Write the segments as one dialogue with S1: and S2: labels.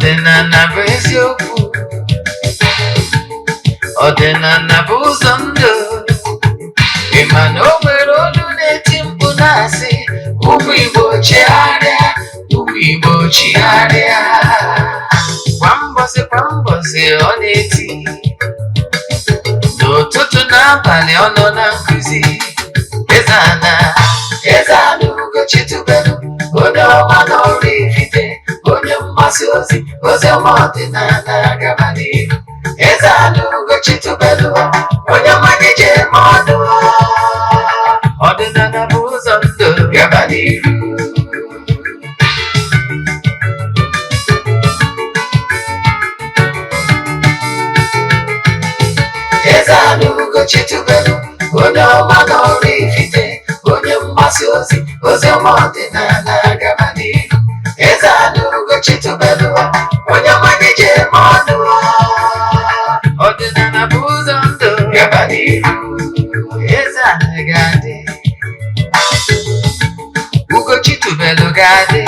S1: Ọdịnala bụ eziokwu, ọdịnala bụ ụzọ ndụ. Ị ma na o nwere olu na-eti mkpu na-asị ụmụ Igbo chigharịa, ụmụ Igbo chigharịa. Kwa mbọsị ọ na-eti, n'ụtụtụ n'abalị ọ nọ na nkuzi. Eze-Ana ugochitubelu, onye ọma na oraifite, onye mgbasa ozi ọma ọdịnala gaba n'ihu. Eze-Ana ugochitubelu, onye ọma ga-eje eme ọnụ. Ọdịnala bụ ụzọ ndụ gaba n'ihu. Eze-Ana ugochitubelu, onye ọma na oraifite, onye mgbasa ozi ọma ọdịnala gaba n'ihu. Eze-Ana ugochitubelu, onye ọma ga-eje eme ọnụ. Ọdịnala bụ ụzọ ndụ gaba n'ihu. Eze-Ana ga-adị, ugochitubelu ga-adị,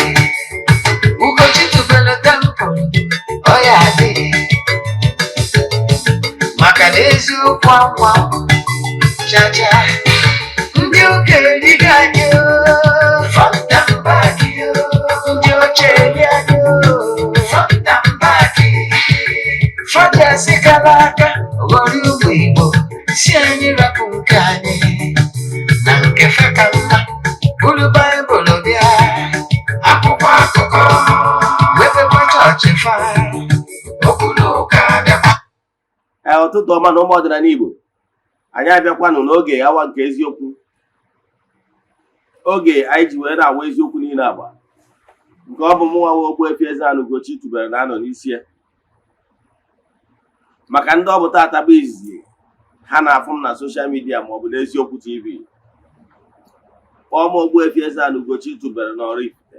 S1: ugochitubelu tempụl ọ ya adị. Maka na eziokwu anwa chacha, ndị okenye dịga anyị fọnta mba gị, ndị oche eli anyị fọnta mba gị. Fọdụsị gara aka ghọrọ ụmụ Igbo, si anyị rapụ nke anyị na nke fe ka mma. Bụrụ Baịbụl bịa, akwụkwọ akụkọ, wepekwa chọọchị fa, okwu n'ụka bịakwa.
S2: Ụtụtụ ọma na ụmụ ọdịnala Igbo, anyị abịakwanụ n'oge awa nke eziokwu, oge anyị ji wee na-awa eziokwu niile agba, nke ọ bụ mụnwa nwa Ogbuefi Eze-Ana ugochitubelu na-anọ n'isi ya. Maka ndị ọ bụ tata bụ izizi ha na-afụ m na soshal midia maọbụ n'eziokwu TV, kpọọ m Ogbuefi Eze-Ana ugochitubelu na oraifite.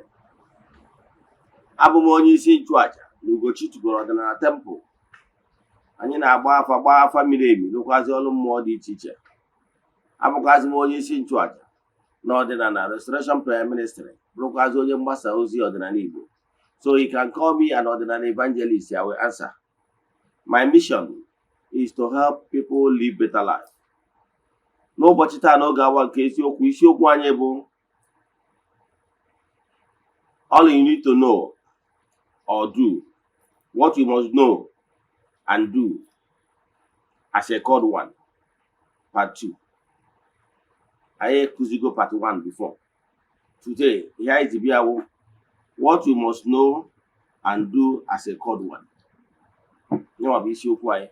S2: Abụ m onye isi nchụaja na ugochitubelu ọdịnala tempụl. Anyị na-agba afa miri emi, rụkwazi ọrụ mmụọ dị iche iche. Abụkwazi m onye isi nchụaja na ọdịnala Restoration Prayer Ministry, bụrụkwazi onye mgbasa ozi ọdịnala Igbo. So you can call me an ordinary evangelist. I will answer. My mission is to help people live better life. N'ụbọchị taa n'oge awa nke eziokwu, isiokwu anyị bụ all you need to know or do, what you must know and do as a called one, part 2. I kuzigo part 1 before. Today, here is the biawo, what you must know and do as a called one. Nyawa bụ isiokwu anyị.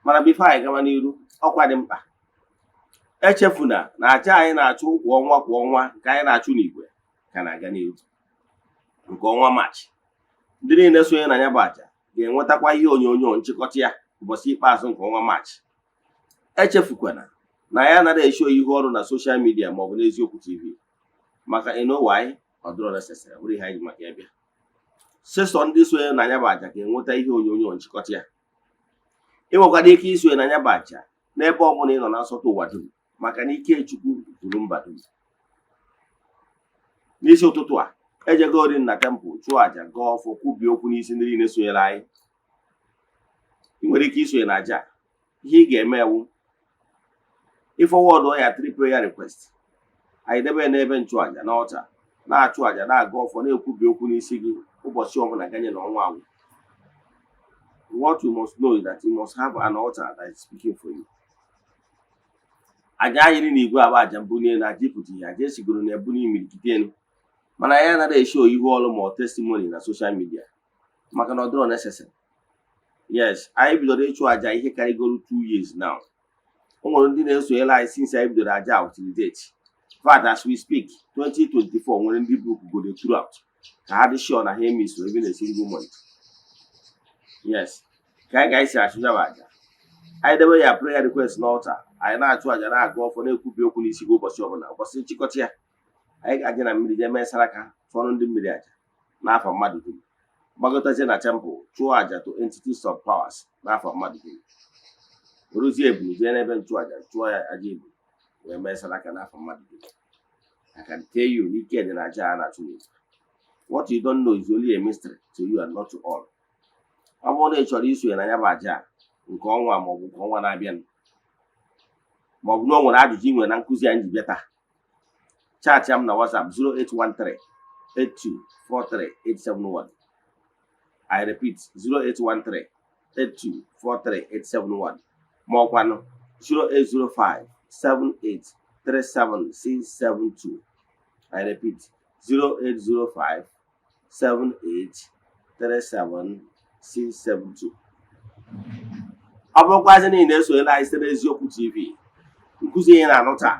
S2: Mana before anyị gawa n'iru, ọkwa dị mkpa. Echefuna na aja anyị na-achụ kwa ọnwa nke anyị na-achụ n'igwe ka na-aga n'iru. Nke ọnwa Maachị, ndị niile sonye na ya bụ aja ga-enwetakwa ihe onyonyo nchịkọta ya ụbọchị ikpeazụ nke ọnwa Maachị. Echefukwana na ya anaghị esho ihu ọrụ na soshal midia maọbụ n'eziokwu TV, maka why ọ dịrọ necessary, bụrụ ihe anyị maka ya bịa. Sesọ ndị sonye na ya bụ aja ga-enweta ihe onyonyo nchịkọta ya. Ị nwekwara ike isonye na ya bụ aja n'ebe ọ bụla ị nọ na nsọtụ ụwa dum, maka na ike Chukwu zuru mba dum. N'isi ụtụtụ a, ejego ori na tempụl chụọ aja, gaa ọfọ, kwubie okwu n'isi ndị niile sonyere anyị. Ị nwere ike isonye na aja. Ihe ị ga-eme ewu ịfọwọdụ ya 3 prayer request. Anyị debe n'ebe nchụaja na ọta, na-achụ aja, na-aga ọfọ, na-ekwubi okwu n'isi gị ụbọchị ọbụla ganye na ọnwa agwụ. What you must know is that you must have an altar that is speaking for you. Aja anyị n'igwe aba aja mbunye na aja ịpụta ihe, aja esigoro na ebunye imirikite elu. Mana ya anaghị esho ihu ọrụ ma testimony na social media, maka na ọ dịrọ necessary. Yes, anyị bidoro ịchụ aja ihe karịgoro 2 years now. O nwere ndị na-esonyela anyị since anyị bidoro aja till date. In fact, as we speak, 2024 nwere ndị book go throughout ka ha dị sure na ha emeso even a single month. Yes, ka anyị ga-esi achụ ya bụ aja. Anyị debe ya prayer request n'altar, anyị na-achụ aja, na-aga ọfọ, na-ekwubi okwu n'isi gị ụbọchị ọbụla. Ụbọchị nchịkọta ya, anyị ga-aje na mmiri jee mee saraka fọrọ ndị mmiri aja n'afọ mmadụ dum. Gbagotazie na temple chụọ aja to entities of powers n'afọ mmadụ dum. Oruzie ebulu jee n'ebe nchụaja chụọ ya aja ebulu wee mee saraka n'afọ mmadụ dum. I can tell you, n'ike dị na aja a na-achụ n'efu. What you don't know is only a mystery to you and not to all. ọ bụrụ na ị chọrọ isonye na ya bụ aja nke ọnwa maọbụ nke ọnwa na-abịa, maọbụ na o nwere ajụjụ ị nwere na nkụzi anyị ji bịa taa, chaatị m na WhatsApp 08138243871. I repeat 08138243871, ma ọkwanụ 08057837672. I repeat 08057837672. Ọ bụrụkwazị na ị na-esonyere anyị site n'Eziokwu TV, nkụzi ihe na-anụ taa,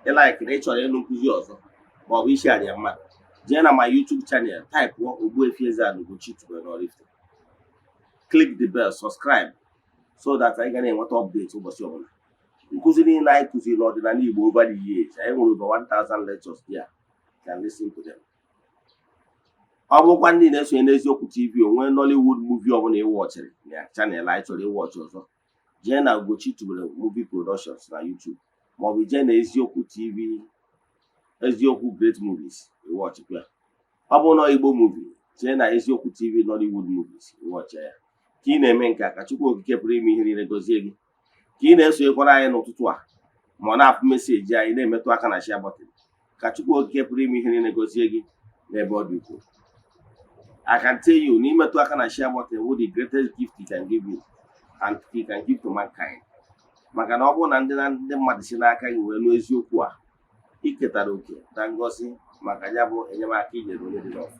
S2: ịlaikiri ịchọrọ ịnụ nkụzi ọzọ maọbụ isi anya mmadụ, jee na my YouTube channel, taịpụọ Ogbuefi Eze-Ana Ugochitubelu na Oraifite. Click the bell, subscribe, so that anyị ga na-enweta update ụbọchị ọbụla. Nkụzi niile anyị kụziri n'ọdịnala Igbo over the years, anyị nwere over 1000 lectures there. You can listen to them. Ọ bụrụkwa ndị na-esonye n'Eziokwu TV, onwe Nollywood movie ọbụla ịwọchịrị na channel anyị chọrọ ịwọchị ọzọ, jee na Ugochitubelu Movie Productions na YouTube, maọbụ jee na Eziokwu TV, Eziokwu Great Movies ịwọchịkwa. Ọ bụ na Igbo movie, jee na Eziokwu TV Nollywood Movies ịwọchị ya. Ka ị na-eme nke a, ka Chukwu Okike pụrụ ime ihe niile gọzie gị. Ka ị na-esonyekwara anyị n'ụtụtụ a ma ọ na-apụ meseji anyị na-emetụ aka na share button, ka Chukwu Okike pụrụ ime ihe niile gọzie gị n'ebe ọ dị ukwuu. I can tell you, n'imetụ aka na share button bụ the greatest gift he can give you and he can give to mankind. Maka na ọ bụrụ na ndị mmadụ si n'aka gị wee nụ eziokwu a, iketara oke na ngọzi maka ya bụ enyemaka inyere onye dị n'ọfụ.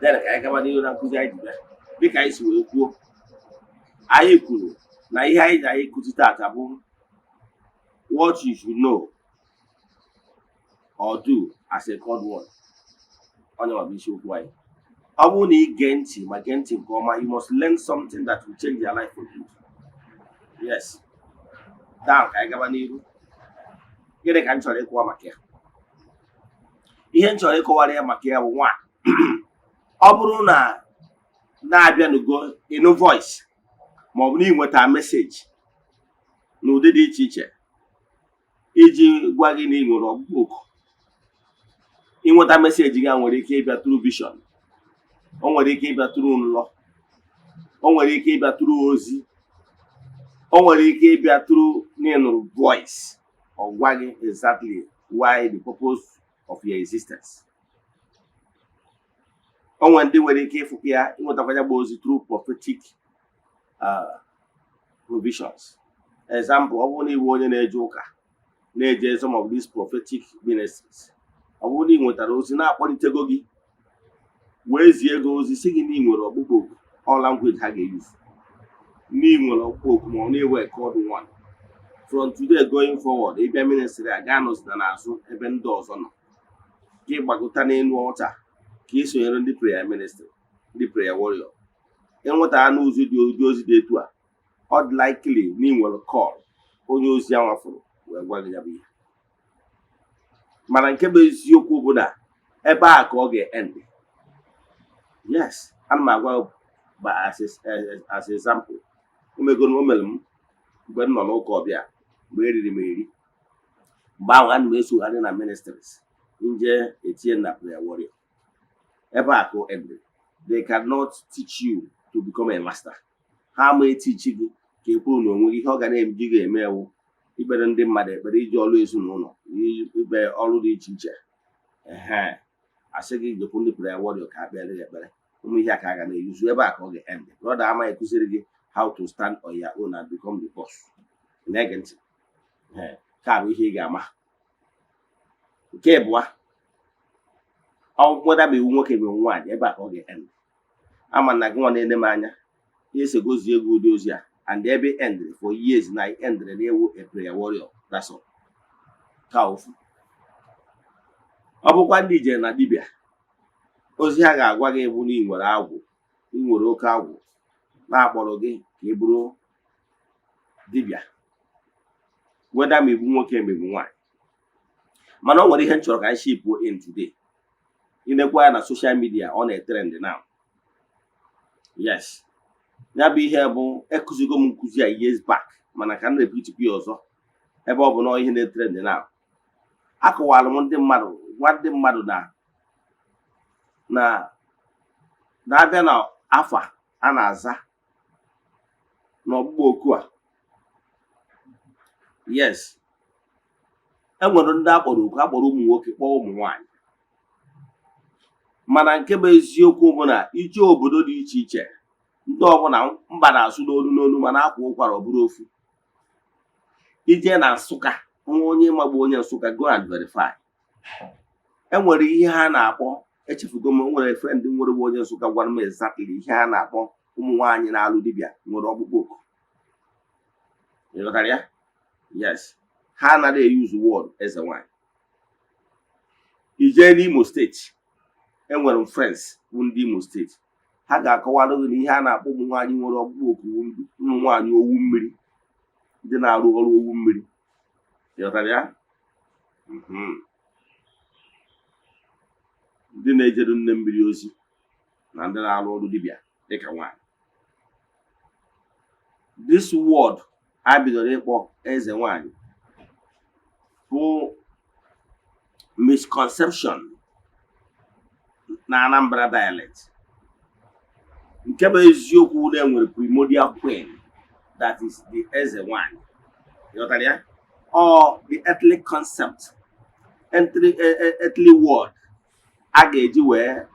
S2: Then ka anyị gaba n'ihu na nkụzi anyị ji bịa. Dịka anyị si wee kwuo, anyị kwuru na ihe anyị ji anyị kụzi taata bụ what you should know or do as a code word. Onye ma bụ isiokwu anyị. Ọ bụrụ na ị gee ntị ma gee ntị nke ọma, you must learn something that will change your life for good. Yes. Down ka anyị gaba n'ihu. Gịnị ka m chọrọ ịkọwa maka ya? Ihe m chọrọ ịkọwara ya maka ya bụ nwa. Ọ bụrụ na na-abịa n'ugo ịnụ voice maọbụ na ịnweta meseji n'ụdị dị iche iche iji gwa gị na ị nwere ọgbụgbọ oku. Ịnweta meseji gị nwere ike ịbịa through vision, o nwere ike ịbịa through nlọ, o nwere ike ịbịa through ozi, o nwere ike ịbịa through n'ịnụrụ voice or gwa gị exactly why the purpose of your existence. O nwere ndị nwere ike ịfụkwa ya, ịnwetakwa ya bụ ozi through prophetic provisions. Example, ọ bụrụ na iwu onye na-eje ụka, na-eje some of these prophetic ministries, ọ bụrụ na ị nwetara ozi na-akpọlitego gị, wee zie gị ozi si gị na ị nwere ọkpụkpọ oku, all language ha ga-eyuzu, na ị nwere ọkpụkpọ oku ma ọ na-ewe code one. From today going forward, ịbịa ministry a ga-anọzina n'azụ ebe ndị ọzọ nọ, ka ị gbagota n'elu ọta, ka ị sonyere ndị prayer ministry, ndị prayer warrior. Enweta n'ụzọ dị ozi dị etu a, ọ dị likely na ị nwere call onye ozi ahụ fụrụ wee gwa gị ya bụ ihe. Mana nke bụ eziokwu bụ na ebe a ka ọ ga-end. Yes, ana m agwa as example. O mere m mgbe m nọ n'ụka ọbịa, mgbe eriri m eri. Mgbe ahụ ana m esogharị na ministries, nje etinye na prayer warrior. Ebe a ka ọ ended. They cannot teach you to become a master. Ha ma etichi gị ka e kwuru na onwe gị ihe ọ ga na-eji ga-eme ewu ikpere ndị mmadụ ekpere, iji ọrụ ezinụlọ, ibe ọrụ dị iche iche. Asị gị jekwu ndị prayer warrior ka akpere gị ekpere. Ụmụ ihe a ka a ga na-eyuzu. Ebe a ka ọ ga-end. Brother ama ekụziri gị how to stand on your own and become the boss. Na-ege ntị. Ka bụ ihe ị ga-ama. Nke abụọ, ọ gwada ma iwu nwoke ma iwu nwaanyị, ebe a ka ọ ga-end. Ama na gị nwa na-ene m anya, ihe si gozie ego ụdị ozi a, and ebe ended for years na ended na-ewu a prayer warrior. That's all. Ka ofu. Ọ bụkwa ndị ije na dibịa, ozi ha ga-agwa gị bụ na ị nwere agwụ, ị nwere oke agwụ, na-akpọrọ gị ka ị bụrụ dibịa, whether ma ịbụ nwoke ma ịbụ nwaanyị. Mana ọ nwere ihe m chọrọ ka anyị shipụ in today. Ịnekwa ya na social media, ọ na-etrend now. Yes, ya bụ ihe bụ ekụzigo m nkụzi a years back, mana ka m repeat ya ọzọ ebe ọ bụ na ihe na-etrend now. Akọwara m ndị mmadụ, gwa ndị mmadụ na na-abịa na afa a na-aza n'ọgbụgbọ oku a. Yes, enwere ndị akpọrọ oku, akpọrọ ụmụ nwoke kpọọ ụmụ nwaanyị, mana nke bụ eziokwu bụ na ije obodo dị iche iche, ndị ọbụla mba na-asụ n'olu n'olu mana akwa ụkwara ọ bụrụ ofu. Ije na Nsụka, nwa onye magbu onye Nsụka, go and verify. Enwere ihe ha na-akpọ, echefugo m, nwere friend nwere bụ onye Nsụka gwara m exactly ihe ha na-akpọ ụmụ nwaanyị na-alụ dibịa nwere ọkpụkpọ oku. Ịghọtara ya? Yes, ha anaghị eyuzu word eze nwanyị. Ije n'Imo steeti, enwere m friends bụ ndị Imo steeti, ha ga-akọwara gị na ihe a na-akpọ ụmụ nwaanyị nwere ọkpụkpọ oku ụmụ nwaanyị owu mmiri, ndị na-arụ ọrụ owu mmiri. Ịghọtara ya? Ndị na-ejeru nne mmiri ozi na ndị na-arụ ọrụ dibịa dịka nwaanyị. This word a bidoro ịkpọ eze nwanyị bụ misconception na Anambra dialect. Nke bụ eziokwu na enwere primordial queen, that is the eze nwanyị. Ịghọtara ya? Or the earthly concept, earthly word a ga-eji wee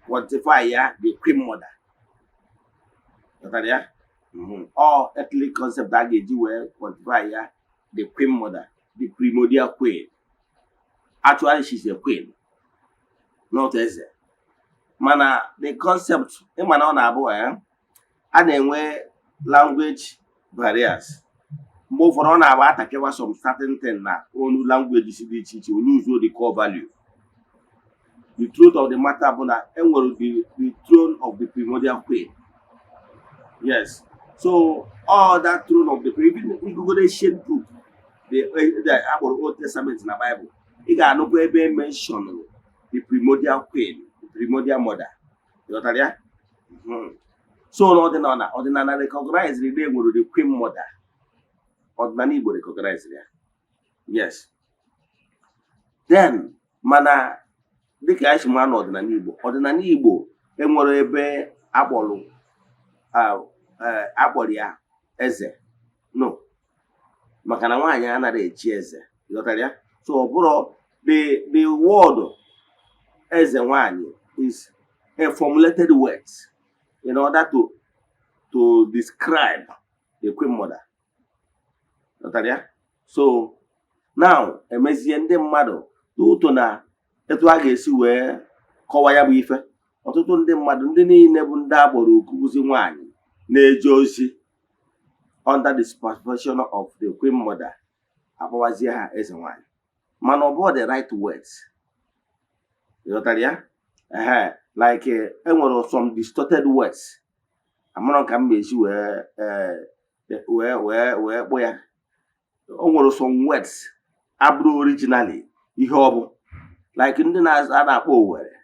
S2: quantify ya, the queen mother. Ịghọtara ya? Or earthly concept a ga-eji wee quantify ya, the queen mother, the primordial queen. Actually, she's a queen, not eze. Mana the concept, ịma na ọ na-abụ a na-enwe language barriers. Mgbe ụfọdụ ọ na-abụ atakewa some certain thing na onu language si dị iche iche, onu uzuo the core value. The truth of the matter bụ na enwere the throne of the primordial queen. Yes, so all that throne of the queen, even Google ancient book, the Old Testament na Bible, ị ga-anụkwa ebe mention the primordial queen, the primordial mother. Ịghọtara ya? So ọdịnala recognize the name nwere the queen mother. Ọdịnala Igbo recognize ya. Yes. Then mana dịka anyị si mara n'ọdịnala Igbo enwere ebe akpọrọ ya eze. No, maka na nwaanyị anaghị echi eze. Ịghọtara ya? So ọ bụrụ the word eze nwanyị is a formulated word in order to describe the queen mother. Ịghọtara ya? So now emezie ndị mmadụ ụtọ na etu a ga-esi wee kọwa ya bụ ife. Ọtụtụ ndị mmadụ, ndị niile bụ ndị agboro okuzi nwaanyị na-eje ozi under the supervision of the queen mother, akpọwazie ha eze nwanyị, mana ọ bụ the right words. Ịghọtara ya? Like enwere some distorted words, amara ka m ga-esi wee kpọ ya. O nwere some words abụrụ originally ihe ọ bụ, like ndị na-akpọ Owere.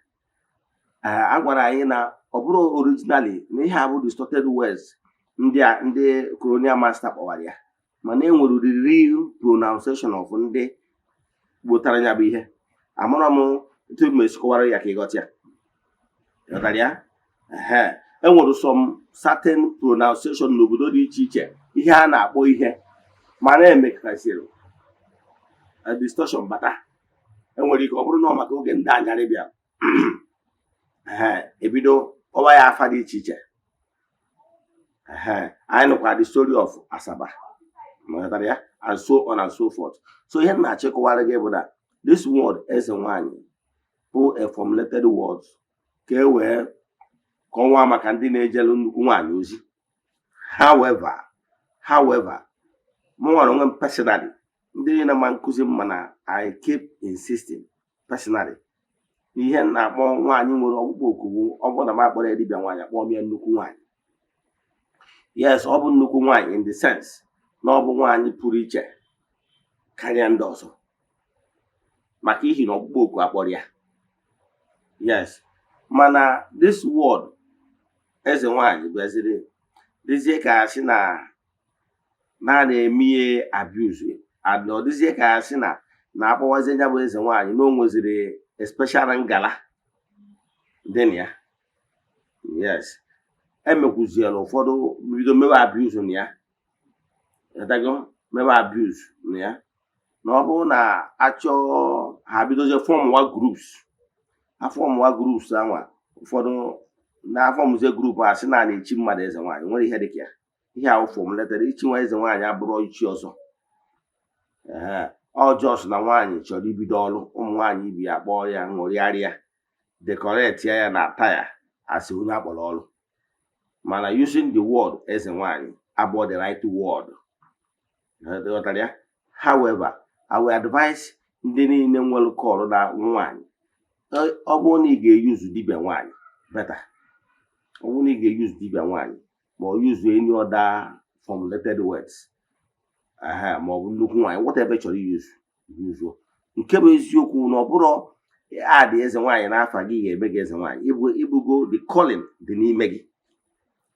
S2: A gwara anyị na ọ bụrụ originally na ihe abụ distorted words ndị colonial master kpọwara ya, mana enwere the real pronunciation of ndị gbotara ya bụ ihe. Amara m etu m esi kọwara ya ka ịghọta ya. Ịghọtara ya? Enwere some certain pronunciation n'obodo dị iche iche, ihe a na-akpọ ihe mana emekasịrị distortion bata. Enwere ike ọ bụrụ na ọ maka oge ndị anyarị bịa ebido kpọwa ya afa dị iche iche. Anyị nụkwa the story of Asaba, and so on and so forth. So ihe na-achịkọwara gị bụ na this word eze nwanyị bụ a formulated word ka e wee kọwaa maka ndị na-ejelu nnukwu nwaanyị ozi. However, m nwere onwe m personally, ndị niile ma nkụzi m, mana I keep insisting personally, ihe na-akpọ nwaanyị nwere ọkpụkpọ oku bụ ọ bụrụ na m akpọrọ ya dibịa nwaanyị, akpọọ m ya nnukwu nwaanyị. Yes, ọ bụ nnukwu nwaanyị in the sense na ọ bụ nwaanyị pụrụ iche karịa ndị ọzọ, maka ihi na ọkpụkpọ oku akpọrọ ya. Yes, mana this word eze nwanyị bịaziri dịzie ka asị na na-eme abuse, ọ dịzie ka asị na akpọwazie ya bụ eze nwanyị na o nweziri special ngala dị na ya. Yes, emekwuziela ụfọdụ bido mewe abuse na ya, ịghọtago, mewe abuse na ya, na ọ bụrụ na achọ ha bidozie fọmụwa groups, ha fọmụwa groups anwa, ụfọdụ na-afọmụzie grupu a sị na na-echi mmadụ eze nwaanyị, nwere ihe dịka ya. Ihe ahụ fọmụletara ichi nwa eze nwaanyị abụrụ ichi ọzọ. Ọ jọs na nwaanyị chọrọ ibido ọrụ, ụmụ nwaanyị ibi ya kpọọ ya, ṅụrịarịa, dekoretia ya na ata ya asị onye akpọrọ ọrụ, mana using the word eze nwaanyị abụọ the right word. Ya. However, I will advise ndị niile nwere kọlụ na nwaanyị, ọ bụrụ na ị ga-eyuzu dibịa nwaanyị better, ọ bụrụ na ị ga-eyuzu dibịa nwaanyị ma ọ yuzu any other formulated words, ma ọ bụ nnukwu nwaanyị, whatever chọrọ iyuzu. Nke bụ eziokwu na ọ bụrụ adị eze nwaanyị n'afa gị ga-eme gị eze nwaanyị, ibugo the calling dị n'ime gị.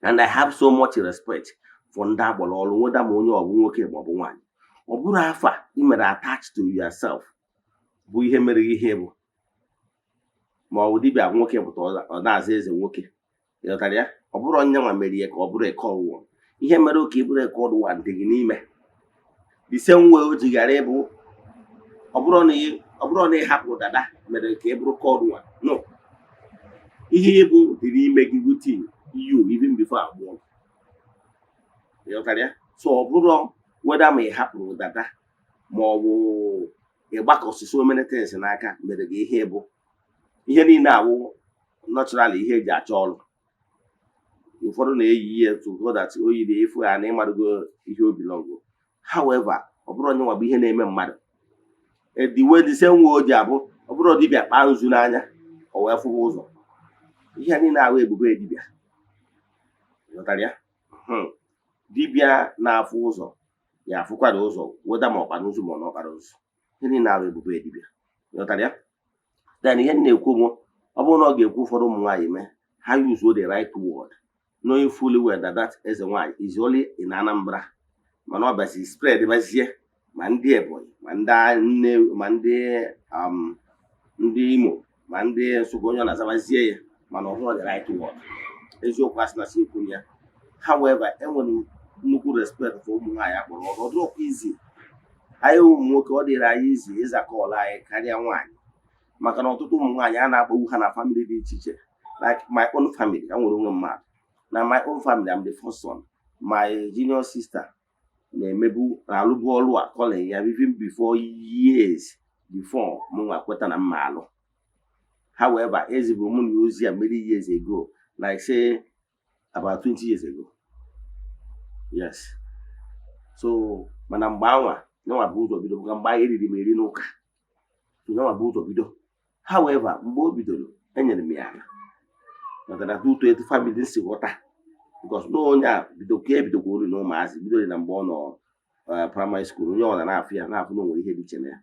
S2: And I have so much respect for ndị agbara ọrụ, weda ma onye ọ bụ nwoke ma ọ bụ nwaanyị. Ọ bụrụ afa ị mere attach to yourself bụ ihe mere ihe bụ, ma ọ bụ dibịa nwoke pụta ọ na-aza eze nwoke, ịghọtara ya. Ọ bụrụ onye nwa mere ya ka ọ bụrụ ekọd wan. Ihe mere ka ị bụrụ ekọd wan dị gị n'ime. The same way o ji ghara ịbụ, ọ bụrụ na ịhapụ dada mere ka ị bụrụ kọd wan. No, ihe ịbụ dị n'ime gị within you even before abụọ, ịghọtara ya. So ọ bụrụ weda ma ị hapụrụ dada ma ọ bụ ịgbakọsi so many things n'aka mere gị ihe ịbụ. Ihe niile awụ naturally ihe eji achọ ọrụ. Ụfọdụ na-eyi ihe to go that oyi na-efu ya na ịmadugo ihe obi lọgụ. However, ọ bụrụ onye nwa bụ ihe na-eme mmadụ. The way the same way o ji abụ, ọ bụrụ dibịa kpaa nzu n'anya o wee fụwa ụzọ. Ihe niile awụ ebube dibịa, ịghọtara ya. Dibịa na-afụ ụzọ ya afụkwara ụzọ, weda ma ọkpara ụzọ ma ọ na ọkpara ụzọ. Ihe niile awụ ebube dibịa, ịghọtara ya. Then ihe na-ekwu m, ọ bụrụ na ọ ga-ekwu ụfọdụ ụmụ nwaanyị mee, ha use the right word, knowing fully well that eze nwaanyị is only in Anambra, mana ọ bịasi spread bazie ma ndị Ebonyi ma ndị ma ndị Imo ma ndị Nsụgbe, onye ọ na-azabazie ya, mana ọ bụrụ the right word. Eziokwu asị na si ekwu ya. However, enwere nnukwu respect for ụmụ nwaanyị akpọrọ ọrụ. Ọ dịrọkwa izi anyị ụmụ nwoke, ọ dịrị anyị izi ịzakọ ọla anyị karịa nwaanyị, maka na ọtụtụ ụmụ nwaanyị a na-akpagbu ha na family dị iche iche. Like my own family, I nwere onwe mmadụ na my own family. I'm the first son. My junior sister na-emebu alụbu ọrụ a calling ya even before years before mụ nwa kweta na mma alụ. However, ezigbo mụ na ozi ya many years ago, like say about 20 years ago. Yes. So mana mgbe anwa nwa bụ ụzọ bido, mgbe anyị eriri m eri n'ụka, nwa bụ ụzọ bido. However, mgbe o bidoro enyere m ya ala, natara tutu etu family si ghọta, because no onye a bidokwa olu na ụmụazị bidoro na mgbe ọ nọ primary school, onye ọ na-afụ ya na-afụ na o nwere ihe dị iche na ya.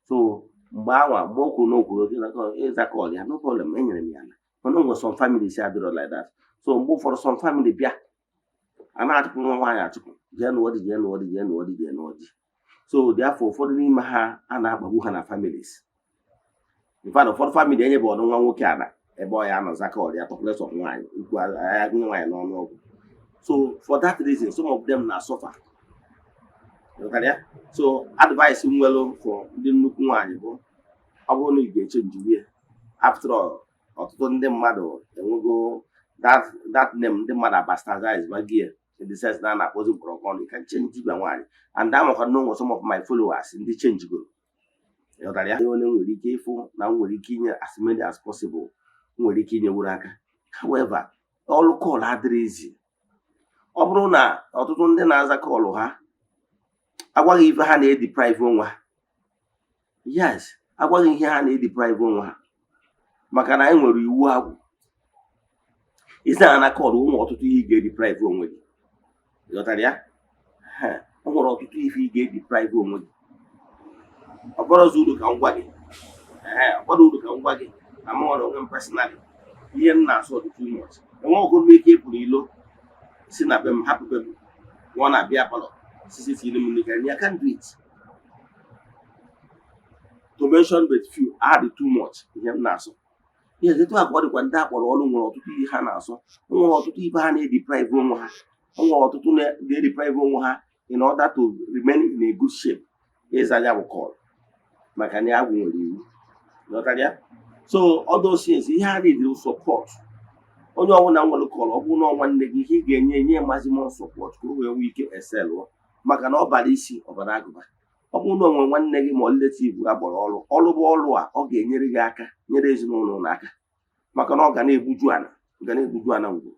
S2: So mgbe o kwuru na okwuru ịzakọl ya, no problem, enyere m ya ala. Mana o nwere some family si adịrọ like that. So mgbe ụfọdụ some family bịa a na-achụpụ nwa nwaanyị achụpụ, jee nụọ di. So therefore ụfọdụ n'ime ha a na-akpagbu ha na families. In fact, ụfọdụ family enyebe ọdụ nwa nwoke ala ebe ọ ya anọ zakọl ya tọpụles of nwaanyị, ikwu agha gụnye nwaanyị n'ọnụọgwụ. So for that reason, some of them na-suffer. So advice nwere for ndị nnukwu nwaanyị bụ, ọ bụrụ na ị ga-eche njiwe, after all, ọtụtụ ndị mmadụ enwego that name, ndị mmadụ bastardize bagie in the sense na a na-akpọzi mkpọrọgwụ ọnụ. You can change dibịa nwaanyị, and amakwa no some of my followers ndị change goro. Onye nwere ike ịfụ na nwere ike inye as many as possible, nwere ike inye wuru aka. However, ọrụ kọlụ adịrị izi. Ọ bụrụ na ọtụtụ ndị na-aza kọlụ ha agwaghị ife ha na-ediprive onwe ha. Yes, agwaghị ihe ha na-ediprive onwe ha, maka na anyị nwere iwu agwụ. Eze-Ana kọlụ ụmụ ọtụtụ ihe ị ga-ediprive onwe gị, ịghọtara ya. O nwere ọtụtụ ihe ị ga-ediprive onwe gị. Ọ bụrụ uru ka m gwa gị, na m nwere onwe m personally, ihe m na-asụ dị too much. Enwe ọgụ m ike ịpụrụ ilo si na be m hapụ be m nwa na-abịa palọ sisi tiri m nika, I can't do it. To mention but few, I had too much ihe m na-asụ. Yes, etu a ka ọ dịkwa ndị akpọrọ ọrụ nwere ọtụtụ ihe ha na-asọ, nwere ọtụtụ ibe ha na-ediprive onwe ha, nwere ọtụtụ na-ediprive onwe ha in order to remain in a good shape. Ịza ya bụ kọl maka na agwụ nwere iwu. Ghọtara ya? So all those things ihe a na-ediri support. Onye ọbụla nwere kọl, ọ bụrụ na nwanne gị, ihe ị ga-enye maximum support ka o wee nwee ike excel maka na ọ bara isi ọbara agụba. Ọ bụrụ na o nwere nwanne gị ma relative agbara ọrụ bụ ọrụ a, ọ ga-enyere gị aka, nyere ezinụlọ n'aka, maka na ọ ga na-egbuju ana ngwuru.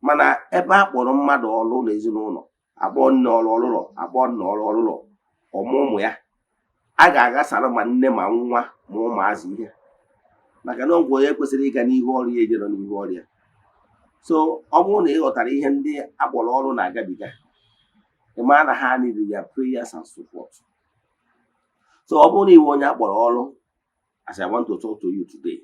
S2: Mana ebe a kpọrọ mmadụ ọrụ na ezinụlọ, akpọ nne ọrụ ọlụlọ, akpọ nna ọrụ ọlụlọ, ọmụmụ ya, a ga-aghasara ma nne ma nwa ma ụmụazị ihe, maka na ọgwụ onye kwesịrị ịga n'ihu ọrụ ya ejero n'ihu ọrụ ya. So ọ bụrụ na ị ghọtara ihe ndị akpọrọ ọrụ na-agabiga, ị ma na ha need their prayers and support. So ọ bụrụ na iwe onye akpọrọ ọrụ, as I want to talk to you today,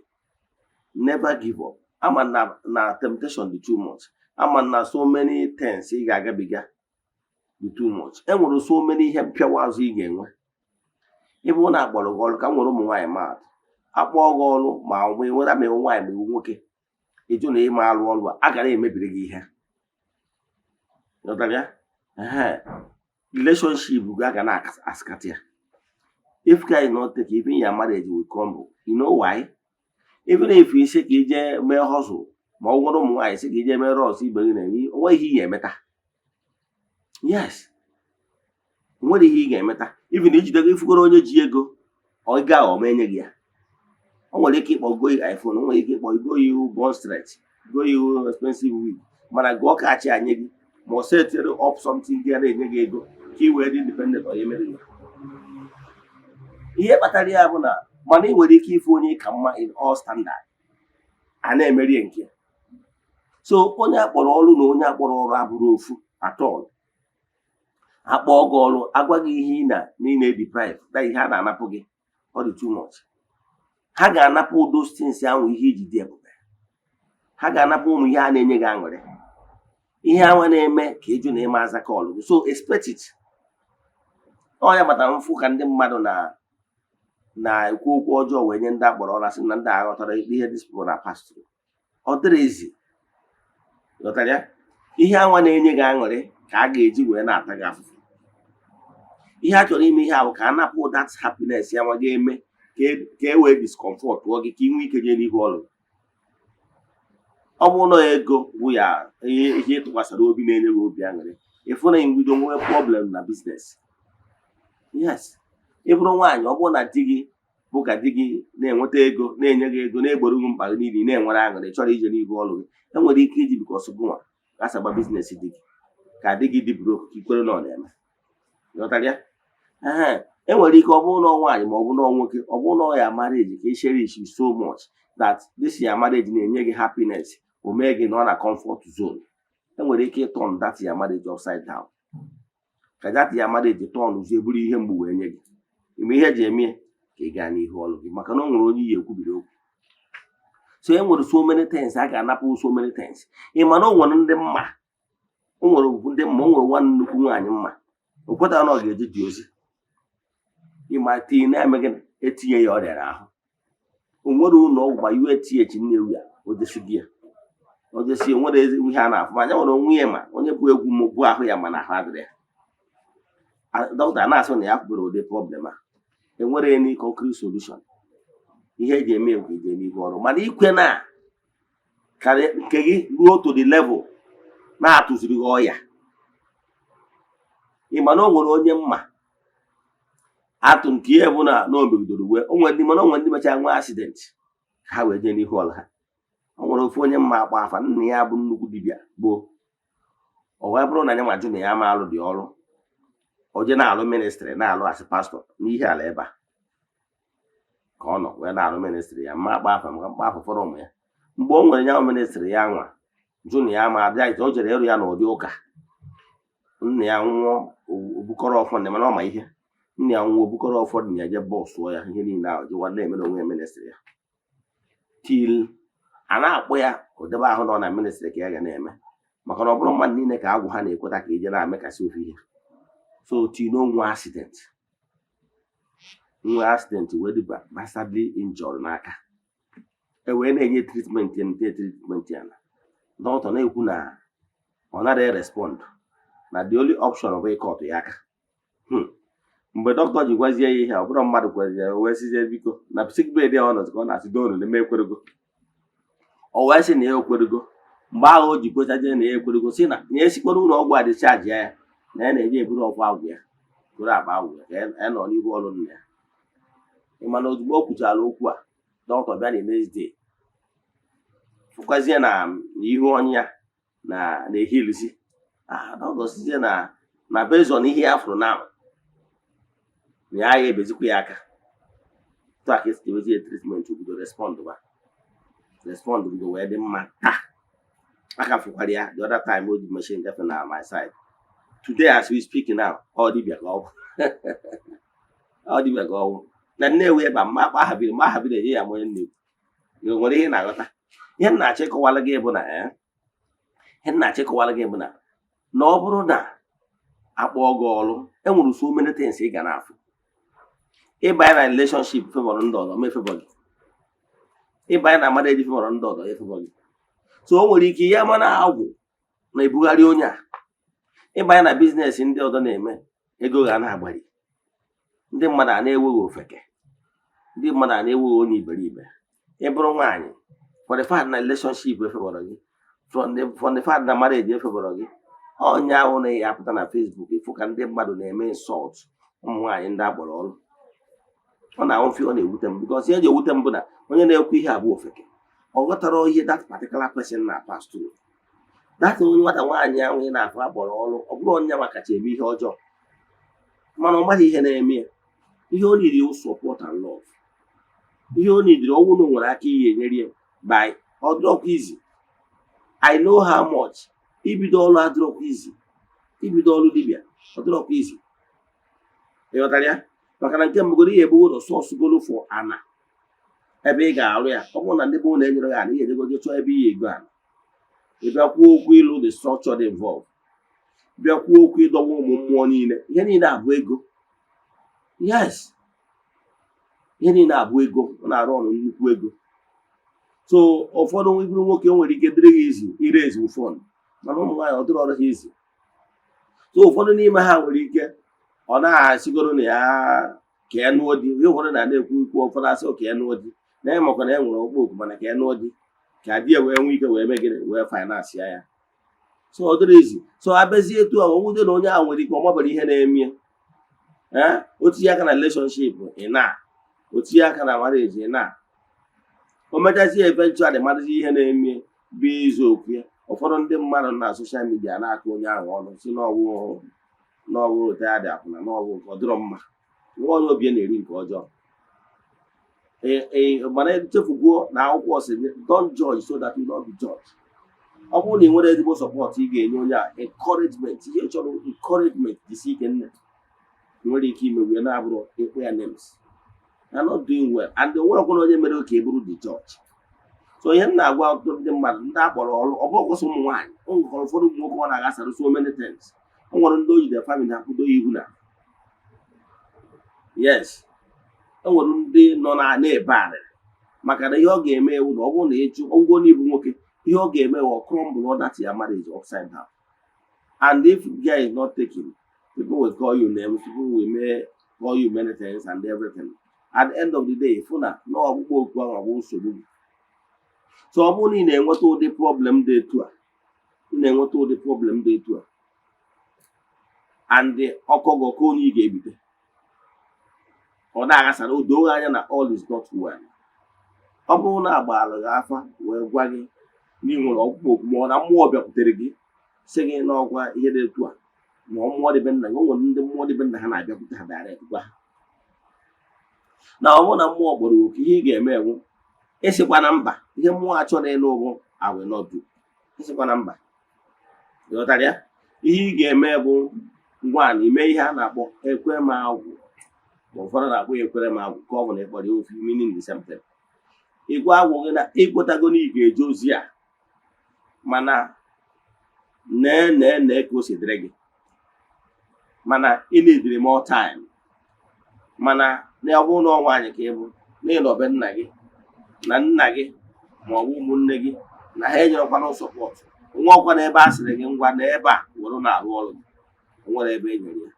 S2: never give up. Ama na temptation dị too much. Ama na so many things ị ga-agabiga dị too much. E nwere so many ihe mpịawa azụ ị ga-enwe. Ịbụ na akpọrọ gị ọrụ, ka m nwere ụmụ nwaanyị maatụ, akpọọ gị ọrụ ma nweta ma iwu nwaanyị ma iwu nwoke, ịjụ na ịma alụ ọrụ a gara emebiri gị ihe. Ghọtara ya? Relationship gị a ga na-askata ya. If guy is not take, even your marriage will crumble. You know why? Even if you say ka ije mee hustle, ma ọ gwara ụmụ nwaanyị sị ka ije mee rọs ibe gị na-eme, o nweghị ihe emeta. Yes, o nwere ihe ị ga-emeta. Even ijide gị ifugoro onye ji ego, ọ ga ọ menye gị ya. O nwere ike ịkpọ go iPhone, o nwere ike ịkpọ go you bond straight, go you expensive wig, mana gụọ ka achị anye gị, ma ọ setịrị up something gị na-enye gị ego ka ị wee dị independent ọ ya mere gị. Ihe kpatara ya bụ na mana ị nwere ike ịfụ onye ka mma in all standard, a na-emeri nke. So onye akpọrọ ọrụ na onye akpọrọ ọrụ abụrụ ofu at all. Akpọ gị ọrụ, agwa gị ihe ị na-deprive, na ihe a na-anapụ gị, ọ dị too much. Ha ga-anapụ those things ahụ ihe iji dị ebube. Ha ga-anapụ ụmụ ihe a na-enye gị aṅụrị, ihe anwa na-eme ka ịjụ na ịma aza kọlụ gị. So expect it. Ọ ya kpatara mfụ ka ndị mmadụ na-ekwu okwu ọjọọ wee nye ndị akpọrọ ọrụ, asị na ndị aghọtara ihe these people na pass through. Ọ dịrị ezi. Ghọtara ya? Ihe anwa na-enye gị aṅụrị ka a ga-eji wee na-ata gị afụfụ. Ihe a chọrọ ime ihe ahụ ka a napụ that happiness ya nwa ga-eme ka e wee discomfort gị ka ị nwee ike jee n'ihu ọrụ. Ọ bụrụ na ego bụ ya ihe ịtụkwasara obi na-enye gị obi aṅụrị, ịfụ na mbido nwee problem na business. Yes, ị bụrụ nwaanyị, ọ bụrụ na di gị bụ ka di gị na-enweta ego, na-enye gị ego, na-egboro gị mkpa gị niile, na-enwere aṅụrị, chọrọ ije n'ihu ọrụ gị, enwere ike iji bikọs gụnwa gasagba biznes di gị ka di gị dị broke ka ikwere na ọ na-eme. Ghọtara ya? Enwere ike ọ bụrụ na nwaanyị ma ọ bụ na nwoke, ọ bụrụ na ya marriage ka ị cherish so much that this your marriage na-enye gị happiness, o mee gị nọ na comfort zone. Enwere ike ịtọn that your marriage upside down, ka that your marriage tọn ụzọ eburu ihe mgbu wee nye gị. Ime ihe eji eme ka ị gaa n'ihu ọrụ gị, maka na o nwere onye iyi ekwubiri okwu. So e nwere so many things a ga-anapụ, so many things. Ị ma na o nwere ndị mma, o nwere nwa nnukwu nwaanyị mma, o kwetara na ọ ga-eji dị ozi. Ịma tii na-eme gị etinye ya ọrịa ahụ. O nwere ụlọ ọgwụ ma UATH nnewu ya, o desi gị ya, o desi nwere ezi ihe a na-afụ, ma anya nwere onwe ya, ma onye bụ egwu ma bụ ahụ ya, mana ahụ adịrị ya. Dọkịta na-asị na ya kwubere ụdị problem a, enwere any concrete solution. Ihe eji eme egwu eji n'ihu ọrụ, mana ikwe na ka nke gị ruo to the level na-atụziri gị ọya. Ịma na o nwere onye mma atụ nke ihe bụ na o megidoro uwe, o nwere ndị mecha nwa accident ka ha wee jee n'ihu ọrụ ha. O nwere ofu onye mma akpa afa, nna ya bụ nnukwu dibịa gboo. O wee bụrụ na ya majụ na ya ma alụ dị ọrụ, o je na-alụ ministry, na-alụ asị pastọ n'ihe ala ebe a ka ọ nọ wee na-alụ ministry ya. Mma akpa afa maka mkpa afọ fọrọ ụmụ ya. Mgbe o nwere ya ministry ya nwa jụ na ya ma abịa ite, o jere ịrụ ya n'ụdị ụka. Nna ya nwụọ, obukọrọ ọfọdụ, mana ọ ma ihe. Nna ya nwụọ, obukọrọ ụfọdụ na ya je bọsụọ ya ihe niile ahụ, jiwa na-emere onwe ya ministry ya. Til a na-akpọ ya ka o debe ahụ nọ na ministry ka ya ga na-eme, maka na ọ bụrụ mmadụ niile ka agwụ ha na-ekweta ka ije na-amekasị ofu ihe. So till no nwe accident wee dị bastardly injured n'aka. wee na-enye treatment ya na dọkịta na-ekwu na ọ naghị respond na the only option bụ ịkọtụ ya aka. Mgbe dọkịta ji gwazie ya ihe, ọ bụrụ mmadụ kwere ya, wee sizie biko na sick bed ya ọ nọzi ka ọ na-asị doonu na eme ekwerego. O wee sị na ya ekwerego. Mgbe ahụ o ji kwechazie na ya ekwerego, sị na ya esikwara ụlọ ọgwụ a discharge ya na ya na-eji eburu ọgwụ agwụ ya buru akpa agwụ ya ka ya nọ n'ihu ọrụ nna ya. Mana ozugbo o kwuchara okwu a, dọkịta bịa na next day fụkwazie na ihu onye ya na-ehilizi. Dọkịta sizie na based on ihe ya fụrụ na ya ebezikwa ya aka. Tụ aka esi ewezie treatment obodo respond bido wee dị mma taa. Aka fụkwara ya the other time o ji machine gafe na my side. Today as we speak now, ọ dịbịa ka ọgwụ na Nnewi ebe mma ahabiri enye ya onye Nnewi. Nwere ihe na-aghọta. Ihe m na-achọ ịkọwara gị bụ na ọ bụrụ na akpọọ gị ọrụ, enwere so many things ị ga na-afụ. Ịbanye na relationship fevọrọ ndị ọzọ ma efevọ gị. Ịbanye na marriage fevọrọ ndị ọzọ efevọ gị. So o nwere ike ya mana agwụ na-ebugharị onye a. Ịbanye na biznes ndị ọzọ na-eme, ego ga na-agbari. Ndị mmadụ a na-eweghị ofeke. Ndị mmadụ a na-eweghị onye iberibe. Ị bụrụ nwaanyị, for the fact na relationship efevọrọ gị, from the fact na marriage efevọrọ gị, onye ahụ na-apụta na Facebook ịfụ ka ndị mmadụ na-eme insult ụmụ nwaanyị ndị agbara ọrụ. Ọ na-awụfe, ọ na-ewute m because ihe ji ewute m bụ na onye na-ekwu ihe abụ ofeke. Ọ ghọtara ihe that particular person na-pass through. That onye nwata nwaanyị ahụ ị na-afụ agbara ọrụ, ọ bụrụ onye makacha eme ihe ọjọọ, mana ọ maghị ihe na-eme ya. Ihe o nidiri support and love. Ihe o nidiri ọnwụ na o nwere aka ihe enyere ya by ọdụrọkwa izi. I know how much. Ibido ọrụ adịrọkwa izi. Ibido ọrụ dibịa ọdịrọkwa izi. Ịghọtara ya? Maka na nke mbụgoro ihe ebugo ụlọ sọsụ golo fọ ana ebe ị ga-arụ ya. Ọ bụrụ na ndị bụ na-enyere gị ana, ihe ejegoje chọọ ebe ihe ego ana. Ị bịa kwuo okwu ịlụ the structure dị involved. Bịa kwuo okwu ịdọwa ụmụ mmụọ niile. Ihe niile abụ ego. Yes. Ihe niile abụ ego. Ọ na-arụ ọrụ nnukwu ego. So ụfọdụ iburu nwoke nwere ike dịrị gị izi ire ezi ụfọdụ, mana ụmụ nwaanyị ọ dịrị ọrụ ha izi. So ụfọdụ n'ime ha nwere ike ọ na-asịgoro na ya ka ya nụọ di. Ihe ụfọdụ na-ekwu ụfọdụ asị ka ya nụọ di na ya makwa na ya nwere ọkpọ oku, mana ka ya nụọ di ka di ya wee nwee ike wee megide wee finance ya. So ọ dịrị izi. So abịazie etu a nwude na onye ahụ nwere ike ọ mabara ihe na-eme ya. O tinye aka na relationship o tinye aka na marriage o mechazie eventually marazi ihe na-eme bụ izu okwu ya. Ụfọdụ ndị mmadụ na social media na-akụ onye ahụ ọnụ si n'ọwụ ote ya dị akwụna n'ọwụ nke ọ dịrọ mma. Nwa onye obi na-eri nke ọjọọ. Mana echefugo na akwụkwọ sị don't judge so that you not be judged. Ọ bụrụ na ị nwere ezigbo support ị ga-enye onye a encouragement. Ihe chọrọ encouragement dịsi ike nne nwere ike ime wee na-abụrụ ịkpụ ya names. You're not doing well, and the work onye mere oke eburu the judge. So ihe m na-agwa ndị mmadụ ndị akpọrọ ọrụ, ọ bụghị ọsọ ụmụ nwaanyị. O nwekwara ụfọdụ ụmụ nwoke ọ na-agasara so many things. O nwere ndị oyi the family akwụdo ihu na. Yes. O nwere ndị nọ na-ebe arịrị maka na ihe ọ ga-eme ewu na ọ bụrụ na ịchụ ọgwụgwọ n'ibu nwoke, ihe ọ ga-eme ọ crumble that your marriage upside down. And if guy is not taking, people will call you names, people will call you many things and everything. At the end of the day, fụ na ọgbụgbọ okwu ahụ ọbụ nsogbu. So ọ bụrụ na ị na-enweta ụdị problem dị etu a, and ọkọgọkọ onye ị ga-ebite, ọ na-aghasara odo anya na all is not well. Ọ bụrụ na agbaala gị afa wee gwa gị na ị nwere ọkpụkpọ okwu, ma ọ na mmụọ bịakwutere gị sị gị n'ọgwa ihe dị etu a, ma mmụọ dịbe nna gị, o nwere ndị mmụọ dịbe nna ha na-abịakwute ha direct gwa ha na ọ bụrụ na mmụọ gbara oke, ihe ị ga-eme ewu ịsịkwa na mba. Ihe mmụọ achọrọ ịlụ ụgwọ awe nọdụ ịsịkwa na mba. Ịghọtara ya? Ihe ị ga-eme bụ ngwa na ime ihe a na-akpọ ekwe m agwụ, ma ụfọdụ na-akpọ ekwere m agwụ ka ọ bụ na ịkpọrọ ya ofe meaning the same thing. Ịgwa agwụ gị na ịkwetago na ị ga-eje ozi a, mana nee ka o si dịrị gị, mana ị na-ediri more time, mana na ọ bụrụ na nwaanyị ka ị bụ na ịnọbe nna gị na nna gị ma ọ bụ ụmụnne gị na ha enyerọkwana sọpọtụ, nwa ọkwa n'ebe a sịrị gị ngwa n'ebe a were na-arụ ọrụ gị, o nwere ebe e nyere ya.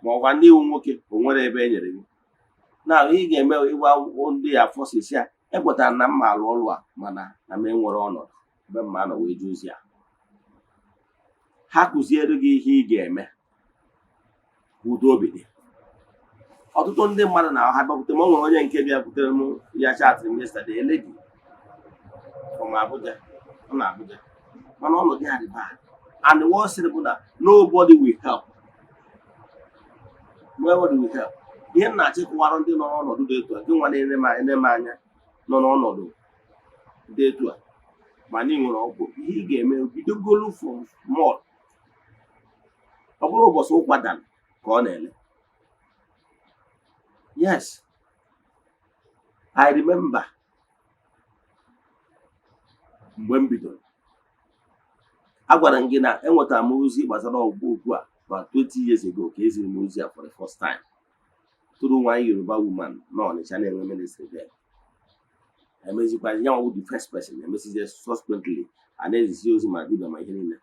S2: Ma ọkwa ndị iwu nwoke o nwere ebe e nyere gị. Na ihe ị ga-eme ịgwa ndị ya fọsisi ya ekwetara na mma arụ ọrụ a mana na m enwere ọnọdụ ebe mma nọ wee jee ozi a. Ha kụziere gị ihe ị ga-eme udo obi dị. Ọtụtụ ndị mmadụ na ha bịakwute m, o nwere onye nke bịakwutere m ya chatịrị m yesterday, lady from Abuja, ọ na Abuja, mana ọnọdụ ya dị bad, and the worst thing bụ na nobody will help. Nobody will help. Ihe m na-achịkọwara ndị nọ n'ọnọdụ dị etu a, gị nwa na-ene m anya nọ n'ọnọdụ dị etu a, ma na ị nwere ọgwụ, ihe ị ga-eme bidogolu from small. Ọ bụrụ ụbọchị ụkwa dan ka ọ na-ele. Yes, I remember mgbe m bidoro, agwara m gị na enwetara m ozi gbasara Ogbuefi a about 20 years ago ka eziri m ozi a for the first time through one Yoruba woman nọ Ọnịcha na-enwe ministry there. Emezikwa ya nwa the first person emesizie subsequently a na-ezisi ozi ma dibịa ma ihe niile.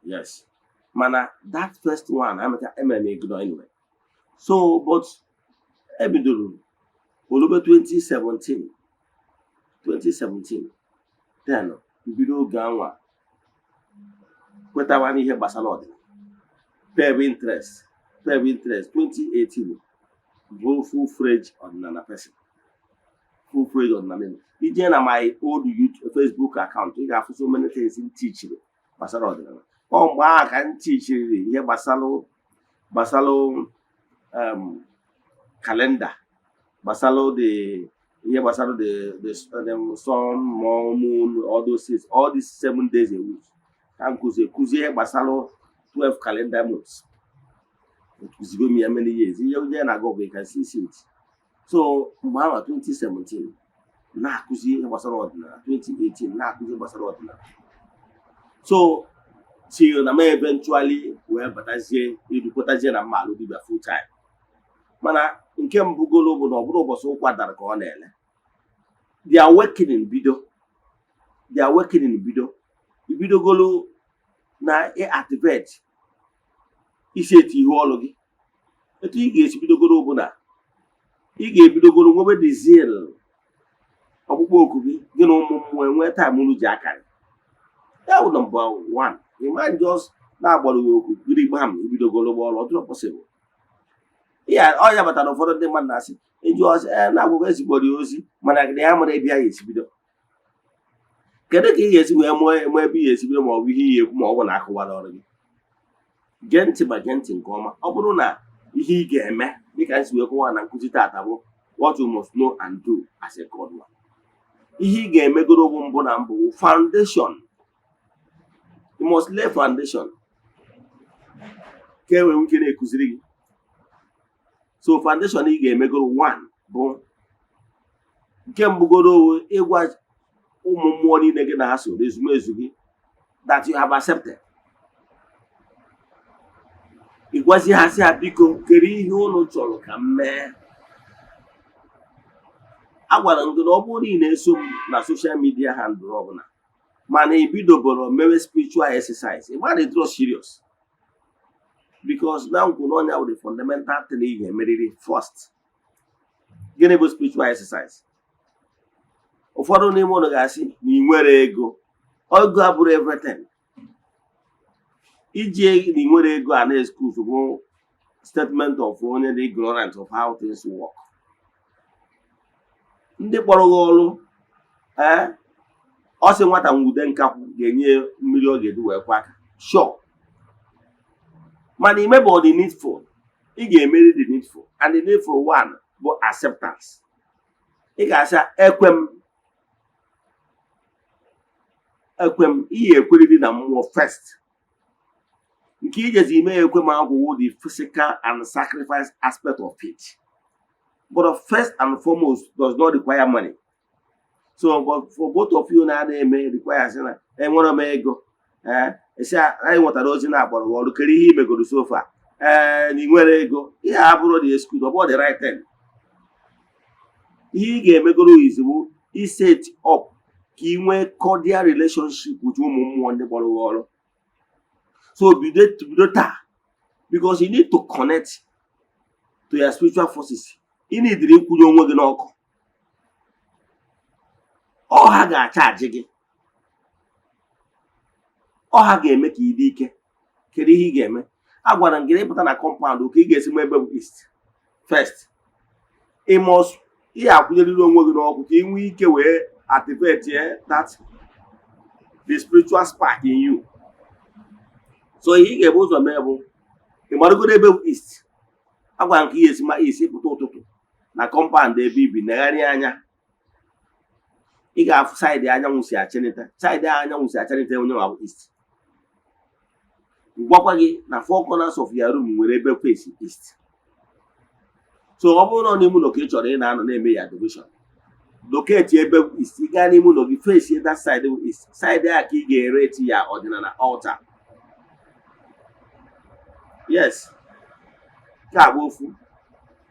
S2: Yes, mana that first one emere m ignore anyway. So but ebidoro olube 2017 then bido oge anwa kwetawa n'ihe gbasara ọdịnala, pay interest 2018 bụ full-fledged ọdịnala person, full-fledged ọdịnala. Ije na my old Facebook account ị ga-afụ so many things m tichiri gbasara ọdịnala. Ọ mgbe ahụ ka m tichiri ihe gbasara calendar, gbasara ihe gbasara the sun, moon, all those things, all these 7 days a week. Ka m kụzie ihe gbasara 12 calendar months. Kụzigo m ya many years. Ihe onye na-agụ bụ ka see it. So mgbe ahụ 2017 na-akụzi ihe gbasara ọdịnala, 2018 na-akụzi gbasara ọdịnala. So till na m eventually wee batazie irukwetazie na mma alụ dibịa full time. Mana nke mbugolo bụ na ọ bụrụ ụbọchị ụkwa dara ka ọ na-ele. The awakening ibidogolo na activate isi eti ihe ọlụ gị. Etu ị ga-esi bidogolo bụ na ị ga-ebidogolo nwebe the zeal ọkpụkpọ oku gị na ụmụ mmụọ enwee time unu ji akarị. Ya bụ number one. You might just na-agbara gị okwu gịrị gbam ibidogolo gba ọrụ, ọ dịrọ possible. Ya ọ ya batara ụfọdụ ndị mmadụ na-asị eji ọsị na-agwụgwọ ezigboro ya ozi mana gị ya mara ebe ya ga-esi bido. Kedu ka ị ga-esi wee mụọ ebe ị ga-esi bido ma ọ bụ ihe ị ga-ekwu ma ọ bụ na akụwara ọrụ gị? Gee ntị ma gee ntị nke ọma. Ọ bụrụ na ihe ị ga-eme dịka nsi wee kụwa na nkụzi tata bụ what you must know and do as a God man. Ihe ị ga-emegoro bụ mbụ na mbụ foundation. You must lay foundation ka e nwee ike na-ekụziri gị. So foundation ị ga-emegoro one bụ nke mbugoro ịgwa ụmụ mmụọ niile gị na ha so ezumezu gị that you have accepted. Ịgwazi ha sị ha biko kere ihe ụlọ chọrọ ka m mee. Agwara m gị na ọ bụrụ na ị na-eso m na social media handle ọbụla mana ibidoboro mewe spiritual exercise, ị gbara draw serious. Because now we know now the fundamental thing you ga-emerịrị first. Gịnị bụ spiritual exercise? Ụfọdụ n'ime ụlọ ga-asị na ị nwere ego. Ego abụrụ everything. Iji na ị nwere ego a na-excuse bụ statement of onye dị ignorant of how things work. Ndị kpọrọ gị ọrụ ọ sị nwata nwude nkakwụ ga-enye mmiri ọ ga-edu wee kwa aka. Sure. Mana imebe the needful, ị ga-emeri the needful, and the needful one bụ acceptance. Ị ga-asị ekwem ihe ekweriri na mmụọ first. Nke ijezi ime ekwem agwụwo the physical and sacrifice aspect of it. But first and foremost does not require money. So but for both of you na-eme requires na enwere m ego. Esi anyị nwetara ozi na-agbara ọrụ kere ihe imegoro sofa na ị nwere ego. Ihe abụrụ the excuse, ọ bụ the right thing. Ihe ị ga-emegoro izugbo i set up ka ị nwee cordial relationship with ụmụ mmụọ ndị kpọrọ gị ọrụ. So bido taa, because you need to connect to your spiritual forces. Ị nidiri ịkwụnye onwe gị n'ọkụ. Ọ ha ga-achaji gị. Ọ ha ga-eme ka ị dị ike. Kedu ihe ị ga-eme? A gwara m gị ịpụta na compound ka ị ga-esi ebe bụ east. First, ị akwụnyerịrị onwe gị n'ọkụ ka ị nwee ike wee activate the spiritual spark in you. So ihe ị ga-ebu ụzọ mee bụ ị marụgoro ebe bụ east. A gwara m ka ị ga-esi ma east pụta ụtụtụ na compound ebe ibi negharịa anya. Ị ga-afụ saịdị anyanwụ si achanịta. Saịdị anyanwụ si achanịta onye nwa bụ east. Gwakwa gị na 4 corners of your room nwere ebe face east. So ọ bụrụ na n'ime ụlọ ka ị chọrọ ị na-anọ na-eme ya devotion, locate ebe east. Ị gaa n'ime ụlọ gị face that side bụ east. Side a ka ị ga-ereti ya ọdịnala altar. Yes, ka bụ ofu.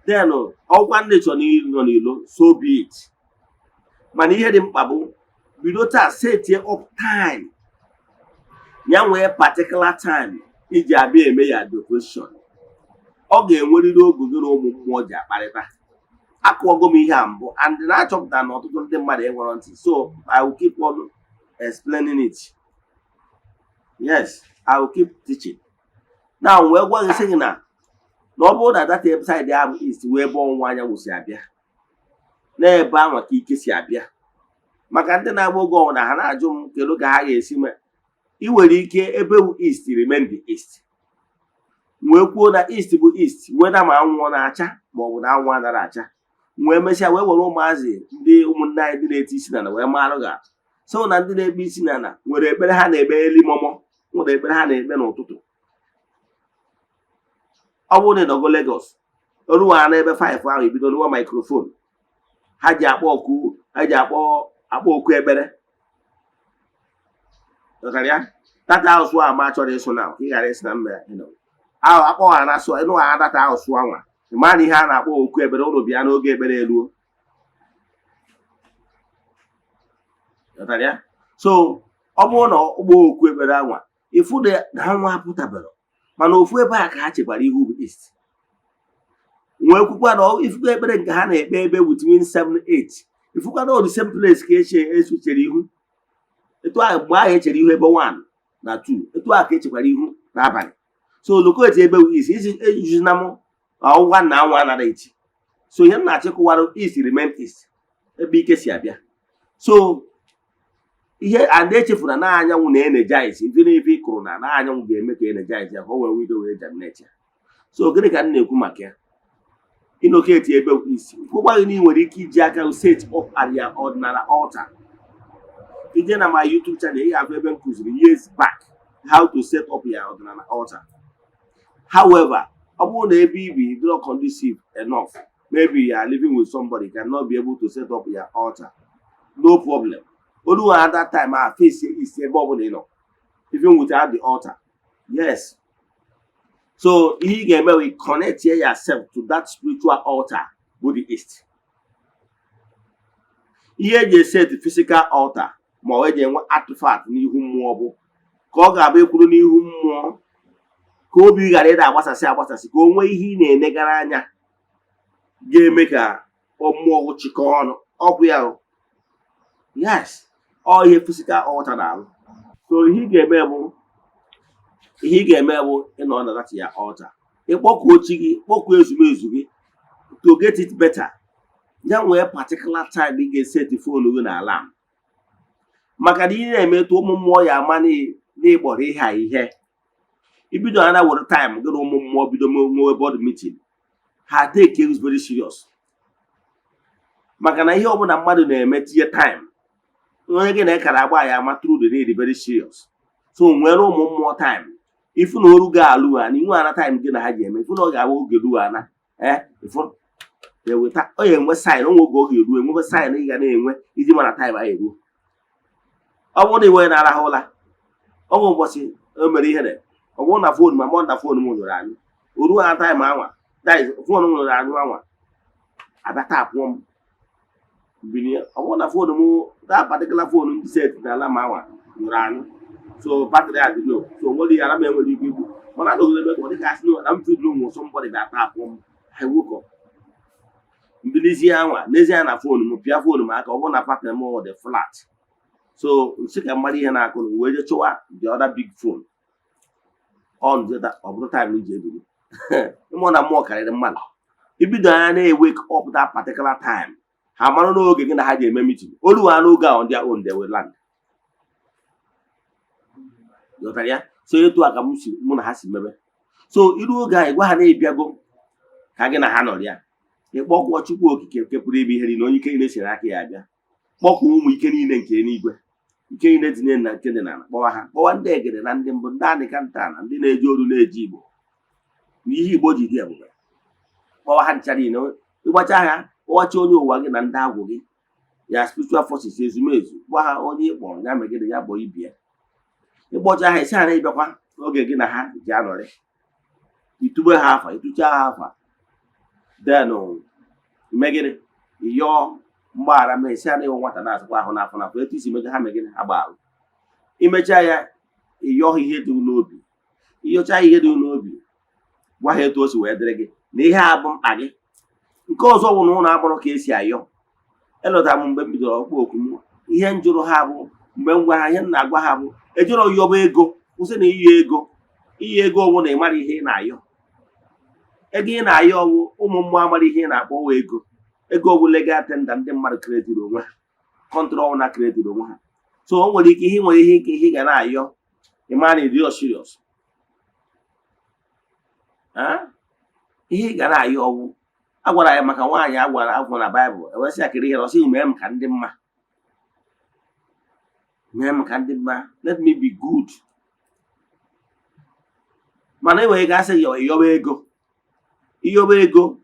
S2: Then ọkwa ndị chọrọ nọ n'ilo, so be it. Mana ihe dị mkpa bụ bido taa set up time. Ya nwee particular time iji abịa eme ya devotion. Ọ ga-enwerịrị oge gị na ụmụ mmụọ ji akparịta. Akụọgo m ihe a mbụ and na-achọpụta na ọtụtụ ndị mmadụ enwere ntị. So I will keep on explaining it. Yes, I will keep teaching. Now wee gwa gị sị gị na ọ bụrụ na data website ya bụ east wee ebe ọnwa anyanwụ si abịa, n'ebe ahụ ka ike si abịa. Maka ndị na-agba oge ọnwụ na ha na-ajụ m kedu ka ha ga-esi mee. Ị nwere ike ebe bụ east remain the east. Wee kwuo na east bụ east weda ma anwụ na-acha ma ọ bụ na anwụ anaghị acha. Wee mesịa wee were ụmụazị ndị ụmụnne anyị ndị na-eti isi n'ala wee marụ ga. So na ndị na-ekpe isi n'ala nwere ekpere ha na-ekpe eli mọmọ, nwere ekpere ha na-ekpe n'ụtụtụ. Ọ bụrụ na ịnọgo Lagos, oruwa na ebe 5 ahụ ebido n'ụwa microphone. Ha ji akpọ oku ekpere. Ya data house a ma chọrọ ịsụ na ka ị ghara isi na mba ahụ akpọ ha na asụ ịnụ ha data house anwa. Ị ma na ihe a na-akpọ oku ekpere ụlọ bịa n'oge ekpere eruo. Ya so ọ bụrụ na ụgbọ oku ekpere anwa ifu na ha nwa apụtabara, mana ofu ebe a ka ha chekwara ihu bụ east. Nwee kwukwa na ifu ekpere nke ha na-ekpe ebe between 7-8. Ifukwa na the same place ka esichere ihu. Etu ahụ mgbe ahụ echere ihu ebe 1 na 2. Etu ahụ ka echekwara ihu n'abalị. So locate ebe east isi ejuzina m ọwụwa na anwụ anaghị echi. So ihe m na-achịkọwara east remain east ebe ike si abịa. So ihe and echefuru na anyanwụ na-energize. Ife n'ife ịkụrụ na anyanwụ ga-eme ka energize ya ka o wee wido wee germinate ya. So gịnị ka m na-ekwu maka ya? Ịlocate ebe east. Kwụkwa gị na ị nwere ike iji aka set up at your ordinary altar. Ije na my YouTube channel, you have ebe m kụziri years back how to set up your ordinary altar. However, ọ bụrụ na ebe ibi is not conducive enough, maybe you are living with somebody cannot be able to set up your altar. No problem. Only at that time I face is ebe ọ bụla ị nọ, even without the altar. Yes. So ihe ga-eme we connect yourself to that spiritual altar with the east. Ihe eji set the physical altar ma ọ eji enwe artifact n'ihu mmụọ bụ ka ọ ga-abụ ekwuru n'ihu mmụọ ka obi ghara ịda agbasasị ka o nwee ihe ị na-enegara anya ga-eme ka mmụọ chịkọọ ọnụ. Ọkụ ya. Yes, ọ ihe physical altar na-alụ. So ihe ị ga-eme bụ ịnọ na that ya altar. Ịkpọkuo chi gị, kpọkuo ezumezu gị to get it better. Ya nwee particular time ị ga-eseti phone gị na alarm. Maka na ihe na-emetụ ụmụ mmụọ ya ama n'ịkpọrọ ihe. Ibido ana were time gị na ụmụ mmụọ bido nwewe board meeting. Ha take it very serious. Maka na ihe ọbụla mmadụ na-eme tinye time. Onye gị na-ekara agba ya ama through the day very serious. So nwere ụmụ mmụọ time. Ifu na oru ga-alụ ha na inwe ana time gị na ha ji eme. Ifu na ọ ga-abụ oge ruo ana. Ifu eweta ọ ya enwe sign onwe oge oge eruo, enwebe sign ị ga na-enwe iji mana time anyị eruo. Ọ bụrụ na iwe na-arahụ ụla, ọ bụ ụbọchị o mere ihe na ọ bụrụ na phone ma mọ na phone m nyụrụ anyị oruo ha time anwa phone m nyụrụ anyị anwa abata apụọ m Binia. I want a phone that particular phone set the Lamawa, Uran. So battery at the low. So what the other will you give? When I don't know what the guys know, I'm feeling somebody that happened. I woke up. Ezeana phone, Mupia phone, I want a partner more the flat. So second Maria and I could wait the other big phone on the other time in JB. More carry the man. If you don't wake up that particular time, how many know again had a meeting? All who are no go on their own, they will land. So you do a Kamusi, Mona has member. So you do a guy, what had a Piago? Kagina Hanolia. A walk what you work, you can put a head in only can listen at Yaga. Walk whom we can eat and can eat. You can't let in and Kenana. One day get a landing, but Danny Cantan, and then a Jodu Jibo. We body here. Or had Charino, what I have, what you know, wagon and Dawogi. Your spiritual forces is amazed. Why only one, I'm getting a boy beer. The boy I said, okay, again, I had January. You two half, I took half. Then, no, make it your bar. I may say, I want to ask why on half an hour. Let me see what I'm again about. Image your here do no be. Your child here do no be. Why he told you where they have them again. Because all known about case here. Hello, that baby dog, he and Juro Habo, when I am Naguahabo, a Juro Yobego, who's an ego. Ego when they marry here now. Again, I owe Mamma here now, ego. Ego will leg attendant and mother created over. Control not created over. So, what he can I yo? The man is real serious. Huh? He got I yo. I want I am a Kawan, I want a Bible. I was like, I see mem candima. Mem candima. Let me be good. Man, anyway, I say your ego. Your ego.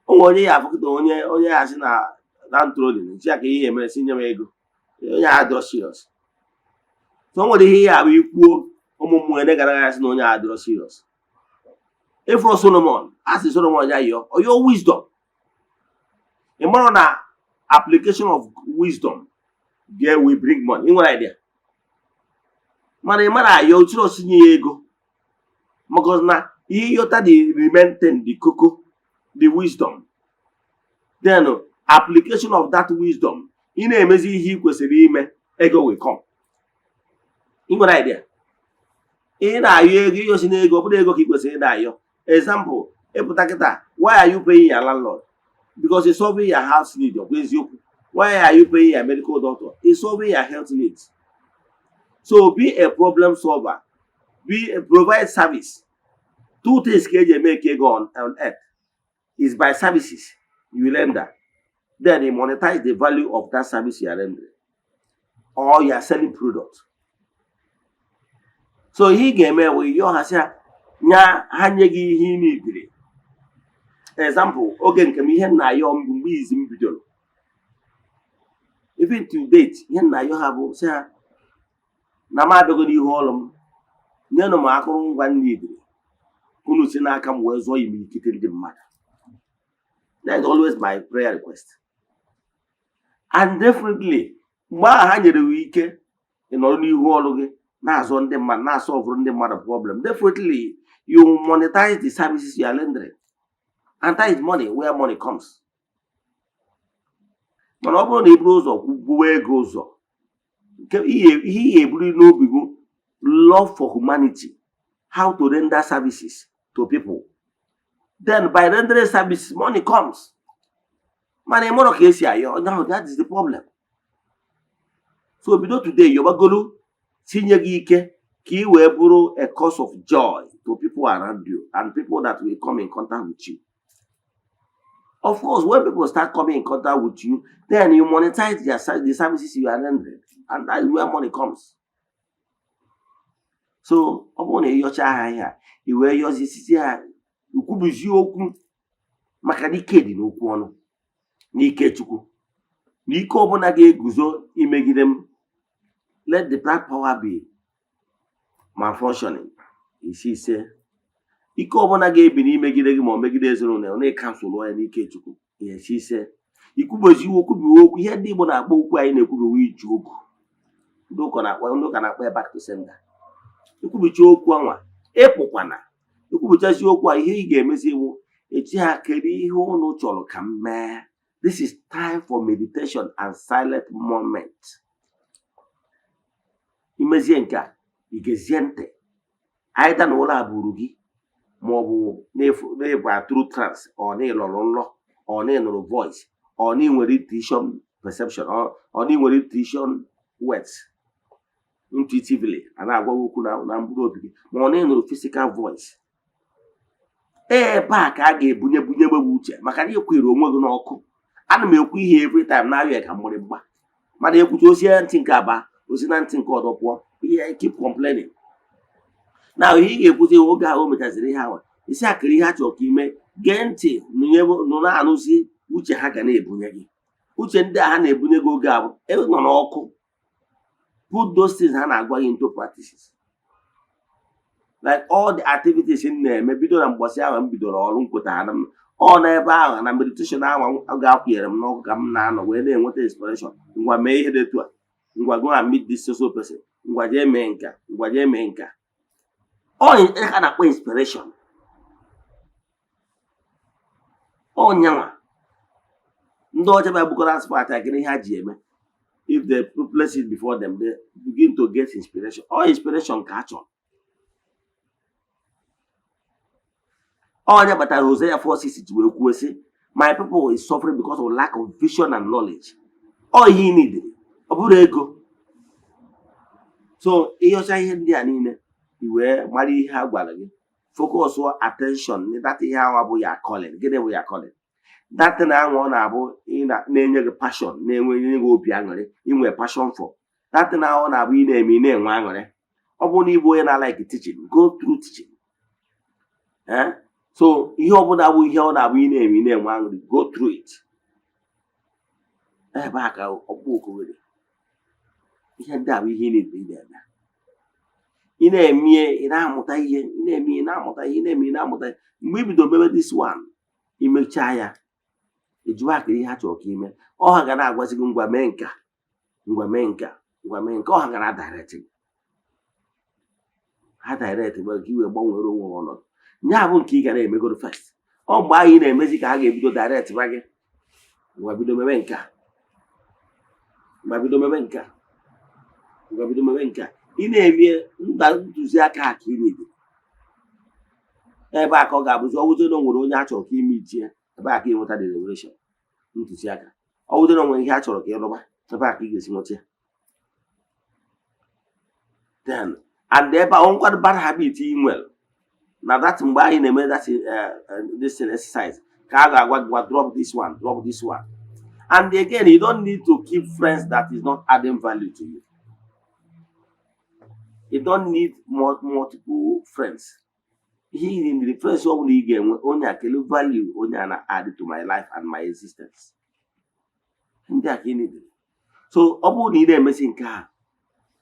S2: Oh, only I have only as in a land trolling. Jack him a senior ego. You are serious. Somebody here have you poor. When they got as no other serious. If for Solomon, ask the Solomon or your wisdom. A more application of wisdom, there will bring money. In what idea? Man, you trust in ego. Because now, you remain the cocoa, the wisdom. Then, application of that wisdom, in a messy he was a ego will come. In what idea? In a year, you see ego, but ego keep saying that. Example, why are you paying your landlord? Because it's solving your house need. Why are you paying a medical doctor? It's solving your health needs. So be a problem solver. Provide service. Two things can you make you go on earth is by services you render. Then you monetize the value of that service you are rendering. Or you are selling products. So he came with your hasa nya hanyegi he need. Example, again, can be here now your is in video. Even to date, here now you have say Namadogodi Holum, none of my own one need. Kunusina come where so you kitchen the matter. That's always my prayer request. And definitely, my hundred a week in only whole now on the man, now solve the matter problem. Definitely, you monetize the services you are rendering. And that is money, where money comes. But all the bros of where goes up. He able to know people love for humanity, how to render services to people. Then by rendering services, money comes. Money more case here. Now that is the problem. So we know today you are going to senior geek key will a cause of joy to people around you and people that will come in contact with you. Of course, when people start coming in contact with you, then you monetize the services you are rendering. And that is where money comes. So, upon a yacha here, you wear yours is here. You could be you Makadi no one. Nike chuku. Niko bonage guzo imegi them. Let the black power be malfunctioning. You see, say. Iko bonage be imegi them or make it as on a council or Nike chuku. Yes, she said. ikwubozi okwubiwe okwu ihe ndị Igbo na-akpọ okwu anyị na-ekwubiwe iji okwu ndị ụka na-akpọ back to sender. Ikwubicha okwu anwa ịpụkwana ikwubichazi okwu a ihe ị ga-emezi iwu echi ha kedu ihe unu chọrọ ka m mee. This is time for meditation and silent moment. Imezie nke a igezie ntị aịda na ụlọ abụrụ gị maọbụ n'ịbụ through trance ọ n'ịlọrọ nlọ ọ n'ịnụrụ voice ọ n'inwere intuition perception ọ n'inwere intuition words intuitively a na-agwa okwu na mkpụrụ obi gị ma ọ n'ịnụrụ physical voice. Ebe a ka a ga-ebunye gbe uche maka na ịkwere onwe gị n'ọkụ. Ana m ekwu ihe every time na-arịọ ka mgbịrịgba mana ekwucha ozi ntị nke aba ozi na ntị nke ọdọ pụọ ihe keep complaining. Na ihe ị ga-ekwuzi oge ahụ o mechaziri ihe ahụ isi akịrị ihe a chọrọ ka ime gee ntị nụ na-anụzi uche ha ga na-ebunye gị. Uche ndị a ha na-ebunye gị oge ahụ nọ n'ọkụ. Put those things ha na-agwa gị into practices. Like all the activities m na-eme bido na mgbọsị ahụ m bidoro ọrụ nkwetara m ọ n'ebe ahụ na meditation ahụ ga-akwụnyere m n'ọkụ ka m na-anọ wee na-enweta inspiration. Ngwa mee ihe dị etu a, ngwa go and meet this social person, ngwa jee mee nka, ngwa jee mee nka. Ọ ha na-akpọ inspiration. Ọnyanwa ndị ọcha bịa bukọrọ aspat gịnị ihe ha ji eme. If they place it before them, they begin to get inspiration. All inspiration ka a chọrọ. Onye batara Hosea 4:6 ji wee kwuo sị my people is suffering because of lack of vision and knowledge. All he need ọ bụrụ ego. So ịyọcha ihe ndị a niile iwee mara ihe ha gwara gị focus your attention that ihe ahụ bụ ya calling. Gịnị bụ ya calling? That thing ahụ ọ na-abụ na-enye gị passion na-enwe gị obi aṅụrị inwe passion for. That thing ahụ ọ na-abụ ị na-eme na-enwe aṅụrị. Ọ bụrụ na ịbụ onye na-like teaching, go through teaching. So ihe ọbụla bụ ihe ọ na-abụ ị na-eme na-enwe aṅụrị, go through it. Ebe a ka ọkpụ oku nwere ihe ndị a bụ ihe na-eme. Ị na-eme ị na-amụta ihe, ị na-eme ị na-amụta ihe, ị na-eme ị na-amụta ihe. Mgbe ị bido mebe this one, imechaa ya ejuwa akịrị ihe ha chọrọ ka ime. Ọha ga na-agwazi gị ngwa mee nka, ngwa mee nka, ngwa mee nka. Ọha ga na-direct gị. Ha direct gị ka iwee gbanwere onwe ọnọdụ. Nya bụ nke ị ga na-emegoro first. Ọ mgbe anyị na-emezi ka ha ga-ebido direct ba gị ngwa bido mebe nka, ngwa bido mebe nka, ngwa bido mebe nka. Ị na-eme ntụziaka a ka ị na-ebi. Ebe a ka ọ ga-abụzi ọwụzi na o nwere onye a chọrọ ka ime ichie ebe a ka ị nweta the revelation ntụziaka. Ọwụzi na o nwere ihe a chọrọ ka ị rụba ebe a ka ị ga-esi nweta ya. Then and ebe a nkwado bad habit ị nwere na that mgbe anyị na-eme that this exercise ka a ga-agwa gị drop this one, drop this one. And again, you don't need to keep friends that is not adding value to you. You don't need multiple friends. He in the first one you get only a value only add to my life and my existence. And that you need. So obu need a missing car.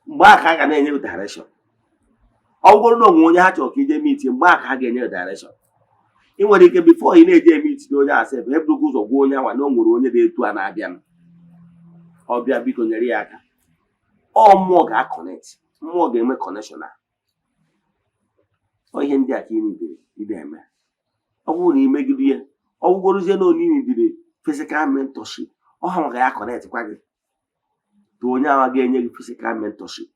S2: Back I can any direction. Ọ bụrụ na onwe onye ha chọrọ ka ije meet mgbe aka ha ga-enye direction. Ị nwere ike before ị na-eje meet na onye asị ebe ebugo ụzọ gwa onye nwa na o nwere onye na-etu a na-abịa. Ọ bịa biko nyere ya aka. Ọ mmụọ ga-connect. Mmụọ ga-eme connection a. Ọ ihe ndị a ka ị na-eme. Ọ bụrụ na imegide ya, ọ bụgorozie na onye nidiri physical mentorship, ọ ha nwa ya connect kwa gị. To onye ahụ ga-enye gị physical mentorship.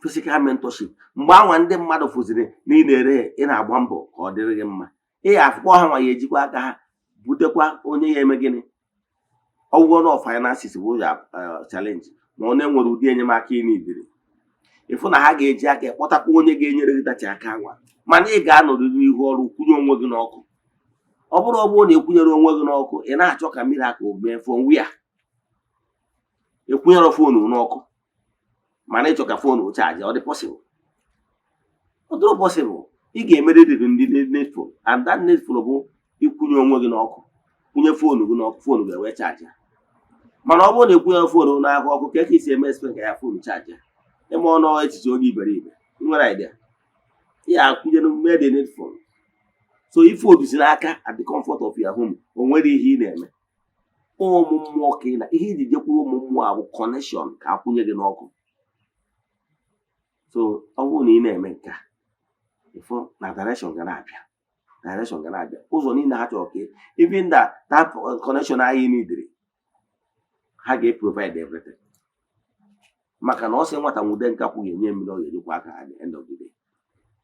S2: Physical mentorship. Mgbe anwa ndị mmadụ fụziri na ị na-ere ị na-agba mbọ ka ọ dịrị gị mma. Ị afụkwa ha nwa ya ejikwa aka ha butekwa onye ya eme gịnị. Ọ bụrụ na finances bụ ya challenge ma onye nwere ụdị enyemaka ị na-ebiri. Ịfụ na ha ga-eji aka kpọtakwa onye ga-enyere gị dachi aka nwa. Mana ị ga-anọrọ n'ihu ọrụ kwụnye onwe gị n'ọkụ. Ọ bụrụ na ekwunyere onwe gị n'ọkụ, ị na-achọ ka mmiri aka mee from where? Ekwunyere fonu n'ọkụ. Mana ịchọ ka fonu chaji ọ dị possible. Ọ dịrọ possible. Ị ga-emere ndị needful and that needful bụ ikwunye onwe gị n'ọkụ. Kwunye fonu gị n'ọkụ, fonu ga-ewe chaji. Mana ọ bụrụ na ekwunyere fonu n'ahụ ọkụ ka esi eme expect ka ya fonu chaji. Eme ọnụ echiche onye iberibe. Nwere idea. Ya akwụnyere mmiri dị needful. So if you do n'aka at the comfort of your home, o nwere ihe ị na-eme. Ụmụ mmụọ ka ị na ihe iji jekwuru ụmụ mmụọ a bụ connection ka akwụnye gị n'ọkụ. So ọ bụrụ na ị na-eme nke a, ịfụ na direction ga na-abịa. Direction ga na-abịa. Ụzọ niile ha chọrọ ka even that connection anyị neediri, ha ga-provide everything. Maka na ọ sị nwata nwude nkakwụ ga-enye mmiri, ọ ga-ejikwa aka at the end of the day.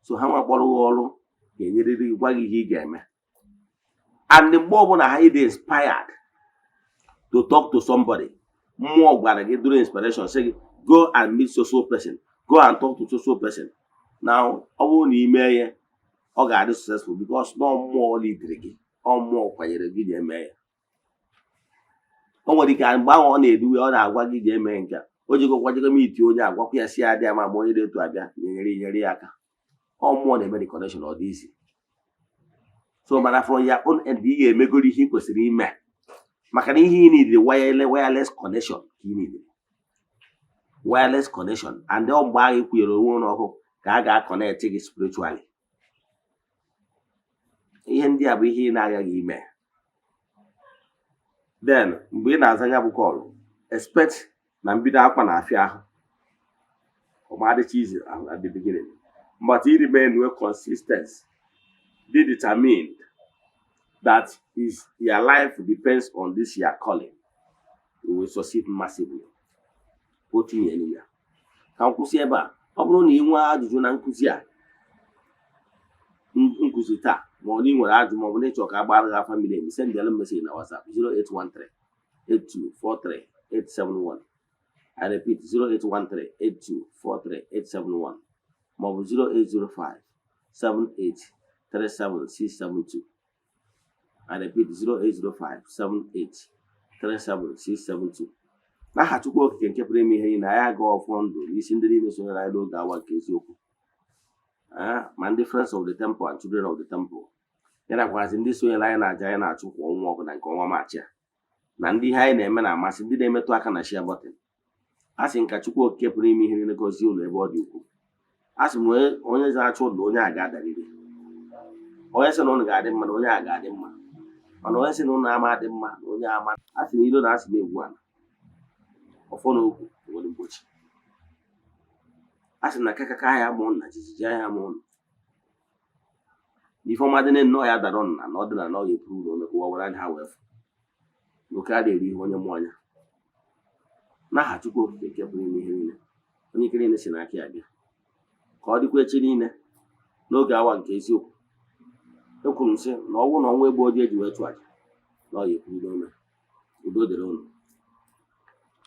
S2: So ha nwa kpọrọ ọrụ ga-enyerịrị gwa gị ihe ị ga-eme. And mgbe ọbụla ha dị inspired to talk to somebody, mmụọ gwara gị during inspiration, say go and meet so person, go and talk to so person. Now ọ bụrụ na ime ya, ọ ga-adị successful because na mmụọ lidiri gị, ọ mmụọ kwanyere gị ga-eme ya. O nwere ike mgbe ahụ ọ na-eduwe, ọ na-agwa gị ga-eme nke a, o jikọkwajego m iti onye agwakwa ya si ya dị ama ma onye dị etu abịa nyere ya aka. Ọ mmụọ na-eme the connection ọ dị isi. So mana from your own end, ị ga-emegoro ihe ị kwesịrị ime. Maka na ihe ị nidiri wireless connection ka ị nidiri. Wireless connection. And ọ mgbe ahụ ịkwụnyere onwe n'ọkụ ka a ga-connect gị spiritually. Ihe ndị a bụ ihe ị na-agaghị ime. Then mgbe ị na-aza ya bụ kọlụ, expect na mbido akwa na-afịa ahụ. Ọ ma adịcha easy at the beginning. But it remain well consistent. Be determined that if your life depends on this your calling, you will succeed massively. Otu ihe niile. Ka nkwụsị ebe a, ọ bụrụ na ị nwee ajụjụ na nkụzi a, nkụzi taa, ma ọ na ị nwere ajụjụ ma ọ bụ na ịchọ ka agbara gị afa mmiri, send them message na WhatsApp 0813-8243-871. I repeat 0813-8243-871. Ma ọ bụ 0805-7837-672. I repeat 0805-7837-672. N'aha Chukwu Okike nke pụrụ ime ihe niile, anyị aga ọfọ ndụ n'isi ndị niile sonyere anyị n'oge awa nke eziokwu. Ma ndị friends of the temple and children of the temple, ya nakwazi ndị sonyere anyị na-aja anyị na-achụ kwa ọnwa ọbụla nke ọnwa Maachị a, na ndị ihe anyị na-eme na-amasị, ndị na-emetụ aka na share button. A sị nka Chukwu Okike pụrụ ime ihe niile gọzie ụlọ ebe ọ dị ukwuu. A sị m onye na-achụ ụlọ, onye a ga-adarịrị. Onye sị na ụlọ ga-adị mma na onye a ga-adị mma. Mana onye sị na ụlọ ama adị mma na onye ama. A sị na ilo na-asị na egwu ala ọfọ na okwu nwere mgbochi. A sị na kakaka ya mụ na jijiji ya mụ ụlọ. Ife ọma dị nnọọ ya dara ọnụ na ọ dị na ọ ga-epuru ụlọ omekwa wara ndị ha wee fụ. N'oke a na-eri ihe onye mmụọ anya. N'aha Chukwu Okike nke pụrụ ime ihe niile, onye ike niile si n'aka ya bịa. Ka ọ dịkwa echi niile n'oge awa nke eziokwu. Ekwuru m sị na ọnwụ na ọnwa egbu oji eji wee chụ aja na ọ ga-epuru n'ome. Udo dịrị unu.